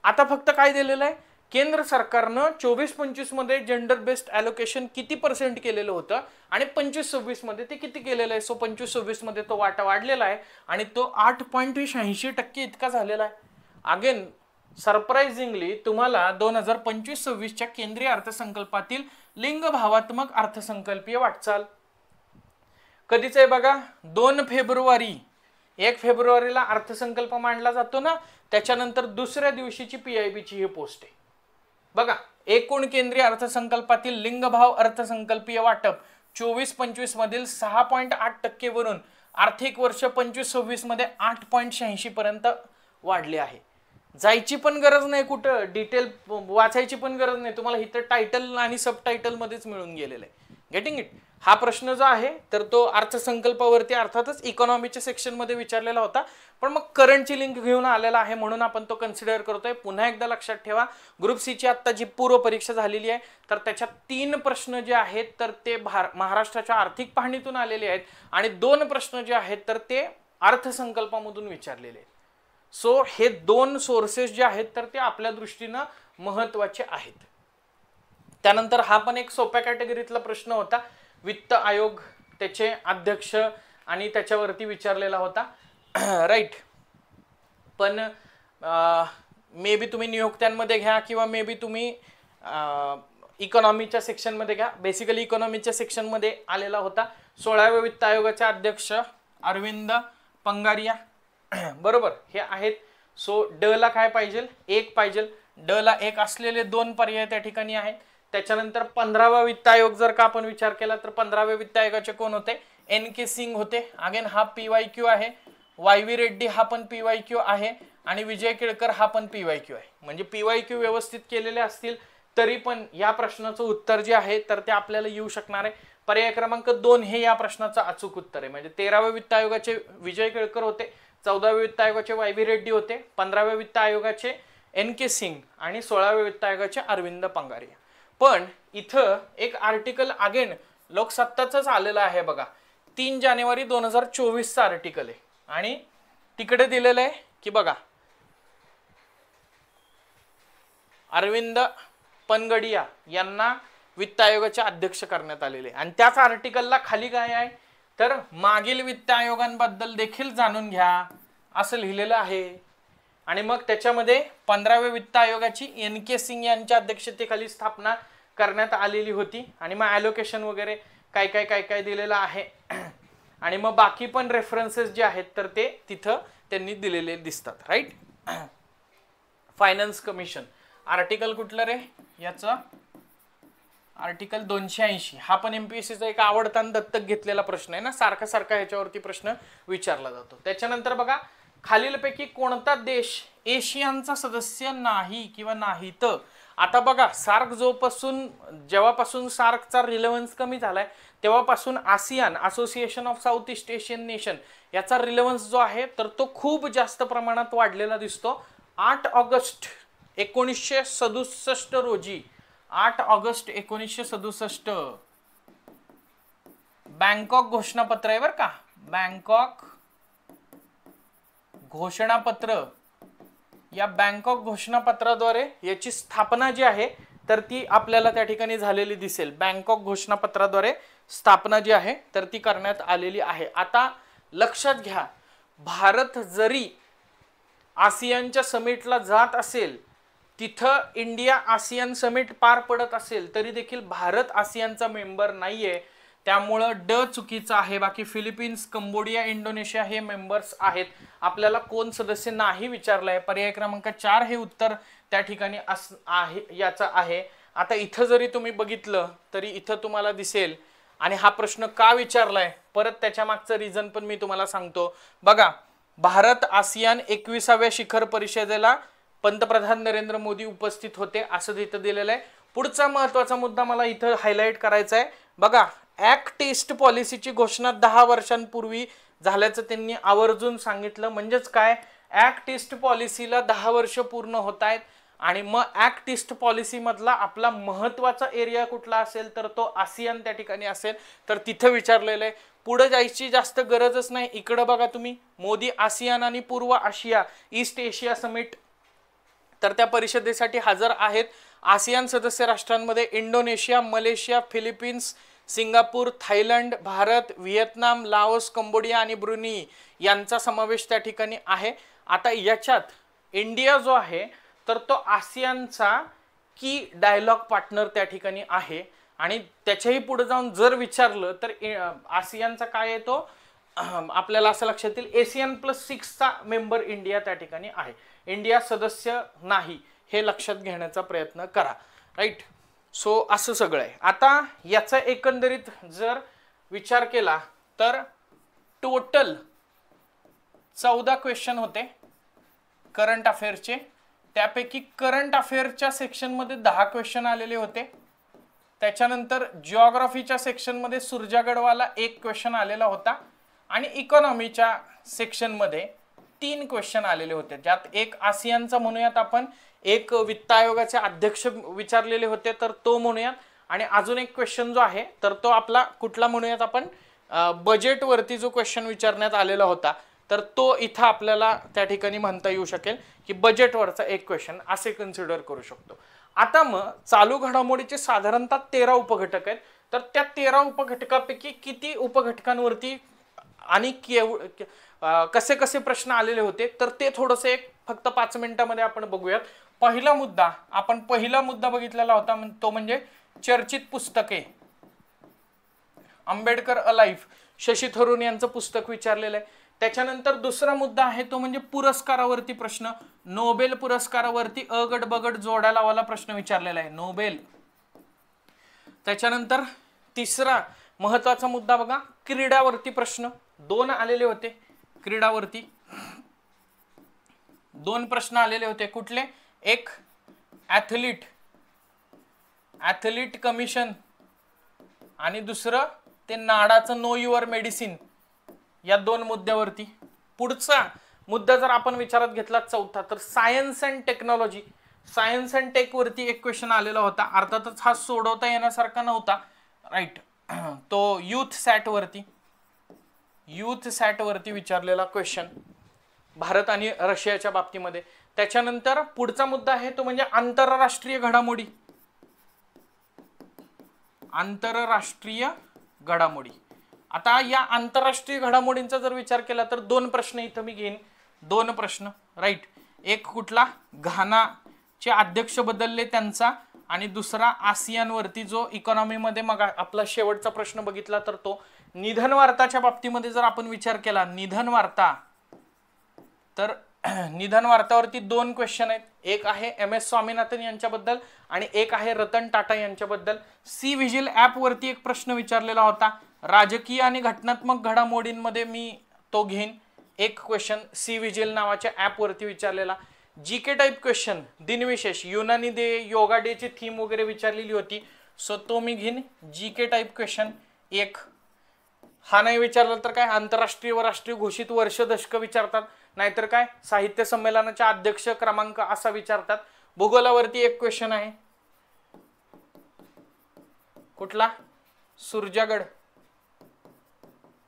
आता फक्त काय दिलेलं आहे, केंद्र सरकारनं 24-25 मध्ये जेंडर बेस्ड ॲलोकेशन किती % केलेलं होतं आणि 25-26 मध्ये ते किती केलेलं आहे. सो 25-26 मध्ये तो वाटा वाढलेला आहे आणि तो 8.86% इतका झालेला आहे. अगेन सरप्राइझिंगली तुम्हाला 2025-26च्या केंद्रीय अर्थसंकल्पातील लिंग भावात्मक अर्थसंकल्पीय वाटचाल कधीच आहे बघा, 2 फेब्रुवारी 1 फेब्रुवारीला अर्थसंकल्प मांडला जातो ना, त्याच्यानंतर दुसऱ्या दिवशीची PIBची ही पोस्ट आहे. बघा, एकूण केंद्रीय अर्थसंकल्पातील लिंगभाव अर्थसंकल्पीय वाटप 24-25 मधील 6.8% वरून आर्थिक वर्ष 25-26 मध्ये 8.86 पर्यंत वाढले आहे. जायची पण गरज नाही कुठं, डिटेल वाचायची पण गरज नाही, तुम्हाला इथं टायटल आणि सब टायटल मध्येच मिळून गेलेलं आहे. Getting it. हा प्रश्न जो आहे तर तो अर्थसंकल्पावरती अर्थातच इकॉनॉमीच्या सेक्शन मध्ये विचारलेला होता, पण मग करंटची लिंक घेऊन आलेला आहे म्हणून आपण तो कन्सिडर करतोय. पुन्हा एकदा लक्षात ठेवा, ग्रुप सी ची आता जी पूर्व परीक्षा झालेली आहे तर त्याच्यात 3 प्रश्न जे आहेत तर ते महाराष्ट्राच्या आर्थिक पाहणीतून आलेले आहेत आणि 2 प्रश्न जे आहेत तर ते अर्थसंकल्पामधून विचारलेले आहेत. सो हे 2 सोर्सेस जे आहेत तर ते आपल्या दृष्टीनं महत्त्वाचे आहेत. त्यानंतर हा पण एक सोप्या कॅटेगरीतला प्रश्न होता, वित्त आयोग त्याचे अध्यक्ष आणि त्याच्यावरती विचारलेला होता. राईट. पण मे बी तुम्ही नियुक्त्यांमध्ये घ्या किंवा मे बी तुम्ही इकॉनॉमीच्या सेक्शनमध्ये घ्या. बेसिकली इकॉनॉमीच्या सेक्शनमध्ये आलेला होता. 16व्या वित्त आयोगाचे अध्यक्ष अरविंद पंगारिया, बरोबर हे आहेत. सो ड ला काय पाहिजे, 1 पाहिजे. ड ला 1 असलेले 2 पर्याय त्या ठिकाणी आहेत. त्याच्यानंतर 15वा वित्त आयोग जर का आपण विचार केला तर 15व्या वित्त आयोगाचे कोण होते, NK सिंग होते. अगेन हा PYQ आहे. YV रेड्डी हा पण PYQ आहे आणि विजय केळकर हा पण PYQ आहे. म्हणजे PYQ व्यवस्थित केलेले असतील तरी पण या प्रश्नाचं उत्तर जे आहे तर ते आपल्याला येऊ शकणार आहे. पर्याय क्रमांक 2 हे या प्रश्नाचं अचूक उत्तर आहे. म्हणजे 13व्या वित्त आयोगाचे विजय केळकर होते, 14व्या वित्त आयोगाचे YV रेड्डी होते, 15व्या वित्त आयोगाचे NK सिंग आणि 16व्या वित्त आयोगाचे अरविंद पंगारिया. पण इथं एक आर्टिकल अगेन लोकसत्ताच आलेलं आहे बघा, 3 जानेवारी 2024 आर्टिकल आहे आणि तिकडे दिलेलं आहे की बघा अरविंद पनगडिया यांना वित्त आयोगाचे अध्यक्ष करण्यात आलेले आणि त्याच आर्टिकलला खाली काय आहे तर मागील वित्त आयोगांबद्दल देखील जाणून घ्या असं लिहिलेलं आहे. आणि मग त्याच्यामध्ये 15व्या वित्त आयोगाची NK सिंग यांच्या अध्यक्षतेखाली स्थापना करण्यात आलेली होती आणि मग ॲलोकेशन वगैरे काय काय काय काय दिलेलं आहे आणि मग बाकी पण रेफरन्सेस जे आहेत तर ते तिथं त्यांनी दिलेले दिसतात. राईट. फायनान्स कमिशन आर्टिकल कुठलं रे याचं, आर्टिकल 280. हा पण MPSCचा एक आवडता दत्तक घेतलेला प्रश्न आहे ना, सारखा सारखा ह्याच्यावरती प्रश्न विचारला जातो. त्याच्यानंतर बघा खालीलपैकी कोणता देश एशियानचा सदस्य नाही किंवा नाहीत? आता बघा, सार्क जेव्हापासून सार्कचा रिलेव्हन्स कमी झालाय तेव्हापासून ASEAN, association of south east Asian nation, याचा रिलेव्हन्स जो आहे तर तो खूप जास्त प्रमाणात वाढलेला दिसतो. 8 ऑगस्ट 1967 रोजी, 8 ऑगस्ट 1967 बँकॉक घोषणापत्र आहे बरं का, बँकॉक घोषणापत्र. या बँकॉक घोषणापत्राद्वारे याची स्थापना जी आहे तर ती आपल्याला त्या ठिकाणी झालेली दिसेल. बँकॉक घोषणापत्राद्वारे स्थापना जी आहे तर ती करण्यात आलेली आहे. आता लक्षात घ्या, भारत जरी आसियानच्या समिटला जात असेल, तिथं इंडिया आसियान समिट पार पडत असेल, तरी देखील भारत आसियानचा मेंबर नाहीये. त्यामुळं ड चुकीचं आहे. बाकी फिलिपिन्स, कंबोडिया, इंडोनेशिया हे मेंबर्स आहेत. आपल्याला कोण सदस्य नाही विचारलंय. पर्याय क्रमांक 4 हे उत्तर त्या ठिकाणी आहे याचं आहे. आता इथं जरी तुम्ही बघितलं तरी इथं तुम्हाला दिसेल, आणि हा प्रश्न का विचारलाय परत त्याच्या मागचं रिझन पण मी तुम्हाला सांगतो. बघा, भारत आसियान 21व्या शिखर परिषदेला पंतप्रधान नरेंद्र मोदी उपस्थित होते असं तिथं दिलेलं आहे. पुढचा महत्वाचा मुद्दा मला इथं हायलाइट करायचा आहे. बघा, ऍक्ट ईस्ट पॉलिसीची घोषणा 10 वर्षांपूर्वी झाल्याचं त्यांनी आवर्जून सांगितलं. म्हणजेच काय, ऍक्ट ईस्ट पॉलिसीला 10 वर्ष पूर्ण होत आहेत, आणि मग ऍक्ट ईस्ट पॉलिसी मधला आपला महत्वाचा एरिया कुठला असेल तर तो आसियान त्या ठिकाणी असेल. तर तिथं विचारलेलं आहे. पुढे जायची जास्त गरजच नाही. इकडं बघा तुम्ही, मोदी आसियान आणि पूर्व आशिया ईस्ट एशिया समिट तर त्या परिषदेसाठी हजर आहेत. आसियान सदस्य राष्ट्रांमध्ये Indonesia, Malaysia, Philippines, Singapore, Thailand, Bharat, Vietnam, Laos, Cambodia आणि ब्रुनी यांचा समावेश त्या ठिकाणी आहे. आता याच्यात इंडिया जो आहे तर तो आसियानचा की डायलॉग पार्टनर त्या ठिकाणी आहे. आणि त्याच्याही पुढे जाऊन जर विचारलं तर आसियानचा काय आहे तो आपल्याला असं लक्षात येईल, ASEAN+6चा मेंबर इंडिया त्या ठिकाणी आहे. इंडिया सदस्य नाही हे लक्षात घेण्याचा प्रयत्न करा. राईट. सो असं सगळं आहे. आता याचा एकंदरीत जर विचार केला तर टोटल 14 क्वेश्चन होते करंट अफेअरचे. त्यापैकी करंट अफेअरच्या सेक्शनमध्ये 10 क्वेश्चन आलेले होते. त्याच्यानंतर जिओग्राफीच्या सेक्शनमध्ये सुरजा गडवाला 1 क्वेश्चन आलेला होता, आणि इकॉनॉमीच्या सेक्शनमध्ये 3 क्वेश्चन आलेले होते, ज्यात एक आसियानचा म्हणूयात आपण, एक वित्त आयोगाचे अध्यक्ष विचारलेले होते तर तो म्हणूयात, आणि अजून एक क्वेश्चन जो आहे तर तो आपला कुठला म्हणूयात आपण, बजेटवरती जो क्वेश्चन विचारण्यात आलेला होता तर तो इथं आपल्याला त्या ठिकाणी म्हणता येऊ शकेल की बजेटवरचा एक क्वेश्चन असे कन्सिडर करू शकतो. आता मग चालू घडामोडीचे साधारणतः 13 उपघटक आहेत. तर त्या 13 उपघटकापैकी किती उपघटकांवरती आणि कसे कसे प्रश्न आलेले होते तर ते थोडंसं एक फक्त 5 मिनिटांमध्ये आपण बघूयात. पहिला मुद्दा बघितलेला होता तो म्हणजे चर्चित पुस्तके. आंबेडकर अलाइव्ह, शशी थरूर यांचं पुस्तक विचारलेलं आहे. त्याच्यानंतर दुसरा मुद्दा आहे तो म्हणजे पुरस्कारावरती प्रश्न. नोबेल पुरस्कारावरती अ गट ब गट जोड्या लावायला प्रश्न विचारलेला आहे, नोबेल. त्याच्यानंतर तिसरा महत्वाचा मुद्दा बघा, क्रीडावरती प्रश्न 2 आलेले होते. क्रीडावरती 2 प्रश्न आलेले होते. कुठले? एक ॲथलीट कमिशन, आणि दुसरं ते नाडाचं नो युअर मेडिसिन. या 2 मुद्द्यावरती. पुढचा मुद्दा जर आपण विचारात घेतला चौथा, तर science and technology, science and tech वरती एक क्वेश्चन आलेला होता. अर्थातच हा सोडवता येण्यासारखा नव्हता. राईट. तो युथ सॅट वरती विचारलेला क्वेश्चन भारत आणि रशियाच्या बाबतीमध्ये. त्याच्यानंतर पुढचा मुद्दा आहे तो म्हणजे आंतरराष्ट्रीय घडामोडी. आता या आंतरराष्ट्रीय घडामोडींचा जर विचार केला तर 2 प्रश्न इथं मी घेईन. 2 प्रश्न. राईट. एक कुठला? घानाचे अध्यक्ष बदलले त्यांचा, आणि दुसरा आसियानवरती जो इकॉनॉमीमध्ये मग आपला शेवटचा प्रश्न बघितला तर तो निधन वार्ताच्या बाबतीमध्ये जर आपण विचार केला, निधन वार्ता, तर निधन वार्तावरती 2 क्वेश्चन आहेत. एक आहे MS स्वामीनाथन यांच्याबद्दल आणि एक आहे रतन टाटा यांच्याबद्दल. सी व्हिजिल ॲप वरती एक प्रश्न विचारलेला होता. राजकीय आणि घटनात्मक घडामोडींमध्ये मी तो घेईन. एक क्वेश्चन सी विजिल नावाच्या ॲपवरती विचारलेला. जी के टाईप क्वेश्चन दिनविशेष युनानी डे योगा डेची थीम वगैरे विचारलेली होती. सो तो मी घेईन जी के टाईप क्वेश्चन एक. हा नाही विचारला तर काय आंतरराष्ट्रीय व राष्ट्रीय घोषित वर्ष दशक विचारतात, नाहीतर काय साहित्य संमेलनाच्या अध्यक्ष क्रमांक असा विचारतात. भूगोलावरती एक क्वेश्चन आहे, कुठला?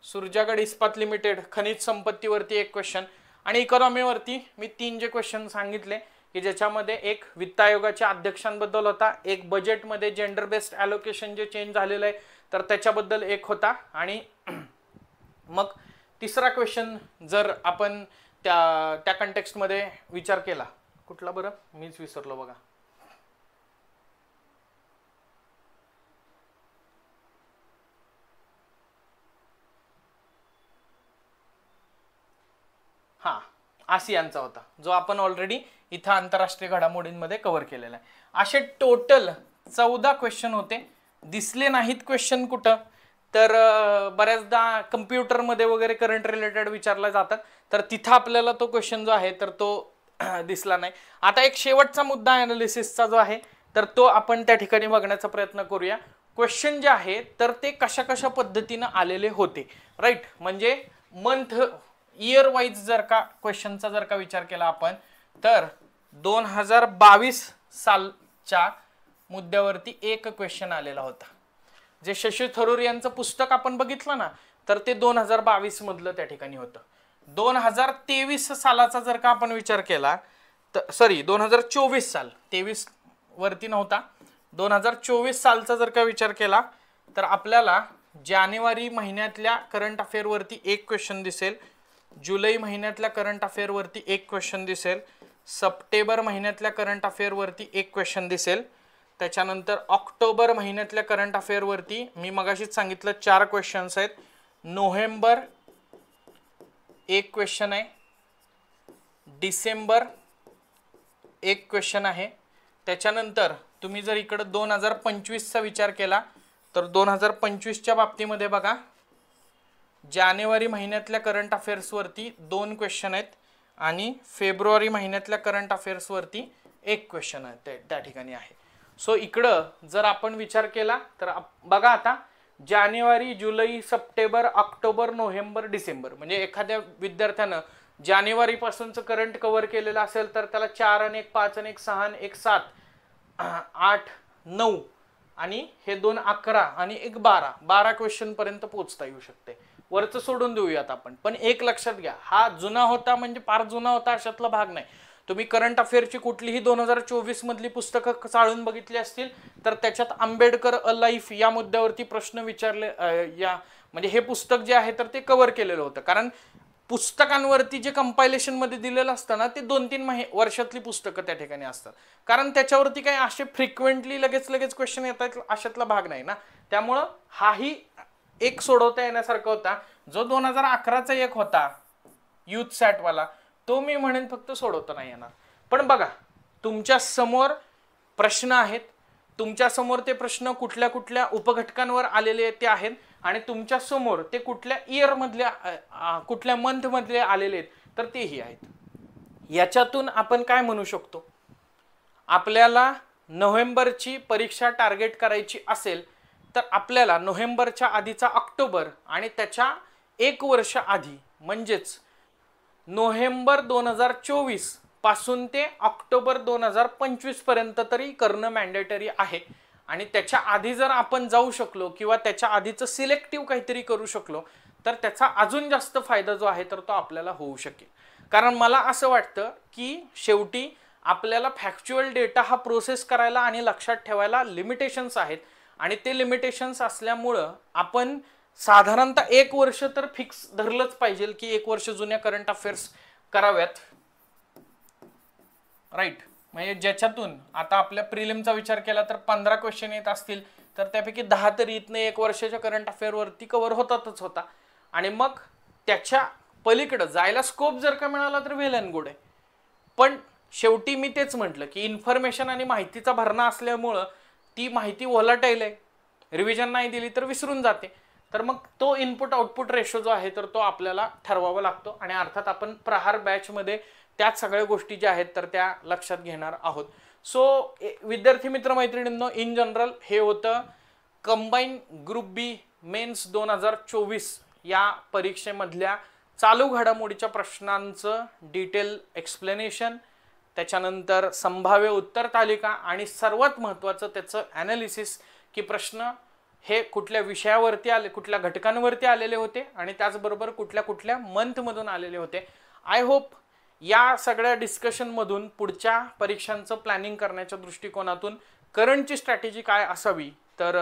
सुरजागड इस्पात लिमिटेड खनिज संपत्तीवरती एक क्वेश्चन. आणि इकॉनॉमीवरती मी 3 जे क्वेश्चन सांगितले की ज्याच्यामध्ये एक वित्त आयोगाच्या अध्यक्षांबद्दल होता, एक बजेटमध्ये जेंडर बेस्ड ॲलोकेशन जे चेंज झालेलं आहे तर त्याच्याबद्दल एक होता, आणि मग तिसरा क्वेश्चन जर आपण त्या कंटेक्स्टमध्ये विचार केला, कुठला बरं मीच विसरलो बघा. हा आसियानचा होता, जो आपण ऑलरेडी इथं आंतरराष्ट्रीय घडामोडींमध्ये कव्हर केलेला आहे. असे टोटल 14 क्वेश्चन होते. दिसले नाहीत क्वेश्चन कुठं तर बऱ्याचदा कम्प्युटरमध्ये वगैरे करंट रिलेटेड विचारले जातात, तर तिथं आपल्याला तो क्वेश्चन जो आहे तर तो दिसला नाही. आता एक शेवटचा मुद्दा ॲनालिसिसचा जो आहे तर तो आपण त्या ठिकाणी बघण्याचा प्रयत्न करूया. क्वेश्चन जे आहे तर ते कशा कशा पद्धतीनं आलेले होते, राईट. म्हणजे मंथ इयर वाईज जर का क्वेश्चनचा जर का विचार केला आपण तर 2022 सालच्या मुद्द्यावरती एक क्वेश्चन आलेला होता. जे शशी थरूर यांचं पुस्तक आपण बघितलं ना तर ते 2022 मधलं त्या ठिकाणी होतं. 2023 सालाचा जर का आपण विचार केला तर 2024 साल, 23 वरती नव्हता, 2024 सालचा जर का विचार केला तर आपल्याला जानेवारी महिन्यातल्या करंट अफेअर वरती एक क्वेश्चन दिसेल, जुलै महिन्यातल्या करंट अफेअर वरती एक क्वेश्चन दिसेल, सप्टेंबर महिन्यातल्या करंट अफेअर वरती एक क्वेश्चन दिसेल, त्याच्यानंतर ऑक्टोबर महिन्यातल्या करंट अफेअर वरती मी मगाशीच सांगितलं 4 क्वेश्चन्स आहेत, नोव्हेंबर एक क्वेश्चन आहे, डिसेंबर एक क्वेश्चन आहे. त्याच्यानंतर तुम्ही जर इकडं 2025चा विचार केला तर 2025च्या बाबतीमध्ये बघा जानेवारी महिन्यातल्या करंट अफेअर्सवरती 2 क्वेश्चन आहेत आणि फेब्रुवारी महिन्यातल्या करंट अफेअर्सवरती एक क्वेश्चन आहे त्या ठिकाणी आहे. सो इकडं जर आपण विचार केला तर बघा आता जानेवारी, जुलै, सप्टेंबर, ऑक्टोबर, नोव्हेंबर, डिसेंबर, म्हणजे एखाद्या विद्यार्थ्यानं जानेवारीपासूनचं करंट कव्हर केलेलं असेल तर त्याला 4 आणि 1 5 आणि 1 6 आणि 1 7 8 9 आणि हे 2 11 आणि 1 12 क्वेश्चन पर्यंत पोहोचता येऊ शकते. वरचं सोडून देऊयात आपण, पण एक लक्षात घ्या, हा जुना होता म्हणजे फार जुना होता अशातला भाग नाही. तुम्ही करंट अफेअरची कुठलीही 2024 मधली पुस्तकं चाळून बघितली असतील तर त्याच्यात आंबेडकर अ लाईफ या मुद्द्यावरती प्रश्न विचारले, या म्हणजे हे पुस्तक जे आहे तर ते कव्हर केलेलं होतं. कारण पुस्तकांवरती जे कंपायलेशन मध्ये दिलेलं असतं ना ते 2-3 वर्षातली पुस्तकं त्या ठिकाणी असतात, कारण त्याच्यावरती काही असे फ्रिक्वेंटली लगेच क्वेश्चन येतात अशातला भाग नाही ना. त्यामुळं हाही एक सोडवता येण्यासारखा होता. जो 2011चा एक होता युथ सॅटवाला तो मी म्हणेन फक्त सोडवता नाही येणार. पण बघा तुमच्या समोर प्रश्न आहेत, तुमच्या समोर ते प्रश्न कुठल्या कुठल्या उपघटकांवर आलेले ते आहेत आणि तुमच्या समोर ते कुठल्या इयर मधल्या कुठल्या मंथ मधले आलेले आहेत तर तेही आहेत. याच्यातून आपण काय म्हणू शकतो, आपल्याला नोव्हेंबरची परीक्षा टार्गेट करायची असेल तर आपल्याला नोव्हेंबरच्या आधीचा ऑक्टोबर आणि त्याच्या 1 वर्ष आधी म्हणजेच नोव्हेंबर 2024 पासून ते ऑक्टोबर 2025 पर्यंत तरी करणं मॅन्डेटरी आहे. आणि त्याच्या आधी जर आपण जाऊ शकलो किंवा त्याच्या आधीचं सिलेक्टिव्ह काहीतरी करू शकलो तर त्याचा अजून जास्त फायदा जो आहे तर तो आपल्याला होऊ शकेल. कारण मला असं वाटतं की शेवटी आपल्याला फॅक्च्युअल डेटा हा प्रोसेस करायला आणि लक्षात ठेवायला लिमिटेशन्स आहेत आणि ते लिमिटेशन्स असल्यामुळं आपण साधारणतः 1 वर्ष तर फिक्स धरलंच पाहिजे की 1 वर्ष जुन्या करंट अफेअर्स कराव्यात, राईट. म्हणजे ज्याच्यातून आता आपल्या प्रिलिमचा विचार केला तर 15 क्वेश्चन येत असतील तर त्यापैकी 10 तरी इथनं 1 वर्षाच्या करंट अफेअरवरती कव्हर होतातच होता. आणि मग त्याच्या पलीकडं जायला स्कोप जर का मिळाला तर वेल अँड गुड आहे. पण शेवटी मी तेच म्हटलं की इन्फॉर्मेशन आणि माहितीचा भरणा असल्यामुळं ती माहिती व्हॉलटाईल आहे, रिव्हिजन नाही दिली तर विसरून जाते. तर मग तो इनपुट आउटपुट रेशो जो आहे तर तो आपल्याला ठरवावा लागतो आणि अर्थात आपण प्रहार बॅचमध्ये त्याच सगळ्या गोष्टी ज्या आहेत तर त्या लक्षात घेणार आहोत. सो विद्यार्थी मित्र मैत्रिणींनो, इन जनरल हे होतं कंबाईन ग्रुप बी मेन्स 2024 या परीक्षेमधल्या चालू घडामोडीच्या प्रश्नांचं डिटेल एक्सप्लेनेशन, त्याच्यानंतर संभाव्य उत्तर तालिका आणि सर्वात महत्त्वाचं त्याचं ॲनालिसिस की प्रश्न हे कुठल्या विषयावरती आले, कुठल्या घटकांवरती आलेले होते आणि त्याचबरोबर कुठल्या कुठल्या मंथमधून आलेले होते. आय होप या सगळ्या डिस्कशनमधून पुढच्या परीक्षांचं प्लॅनिंग करण्याच्या दृष्टिकोनातून करंटची स्ट्रॅटेजी काय असावी तर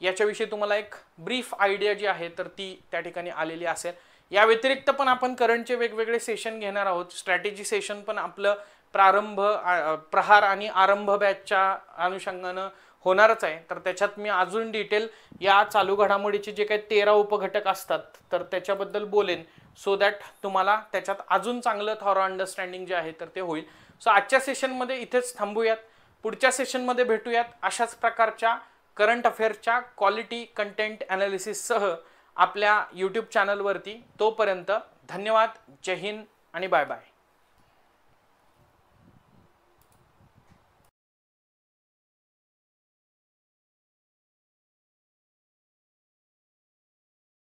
याच्याविषयी तुम्हाला एक ब्रीफ आयडिया जी आहे तर ती त्या ठिकाणी आलेली असेल. या व्यतिरिक्त पण आपण करंटचे वेगवेगळे सेशन घेणार आहोत. स्ट्रॅटेजी सेशन पण आपलं प्रहार आणि आरंभ बॅचच्या अनुषंगानं होणारच आहे. तर त्याच्यात मी अजून डिटेल या चालू घडामोडीचे जे काही 13 उपघटक असतात तर त्याच्याबद्दल बोलेन, सो दॅट तुम्हाला त्याच्यात अजून चांगलं थॉरो अंडरस्टँडिंग जे आहे तर ते होईल. सो आजच्या सेशनमध्ये इथेच थांबूयात. पुढच्या सेशनमध्ये भेटूयात अशाच प्रकारच्या करंट अफेअर्सच्या क्वालिटी कंटेंट ॲनालिसिससह आपल्या यूट्यूब चॅनलवरती. तोपर्यंत धन्यवाद, जय हिंद आणि बाय बाय.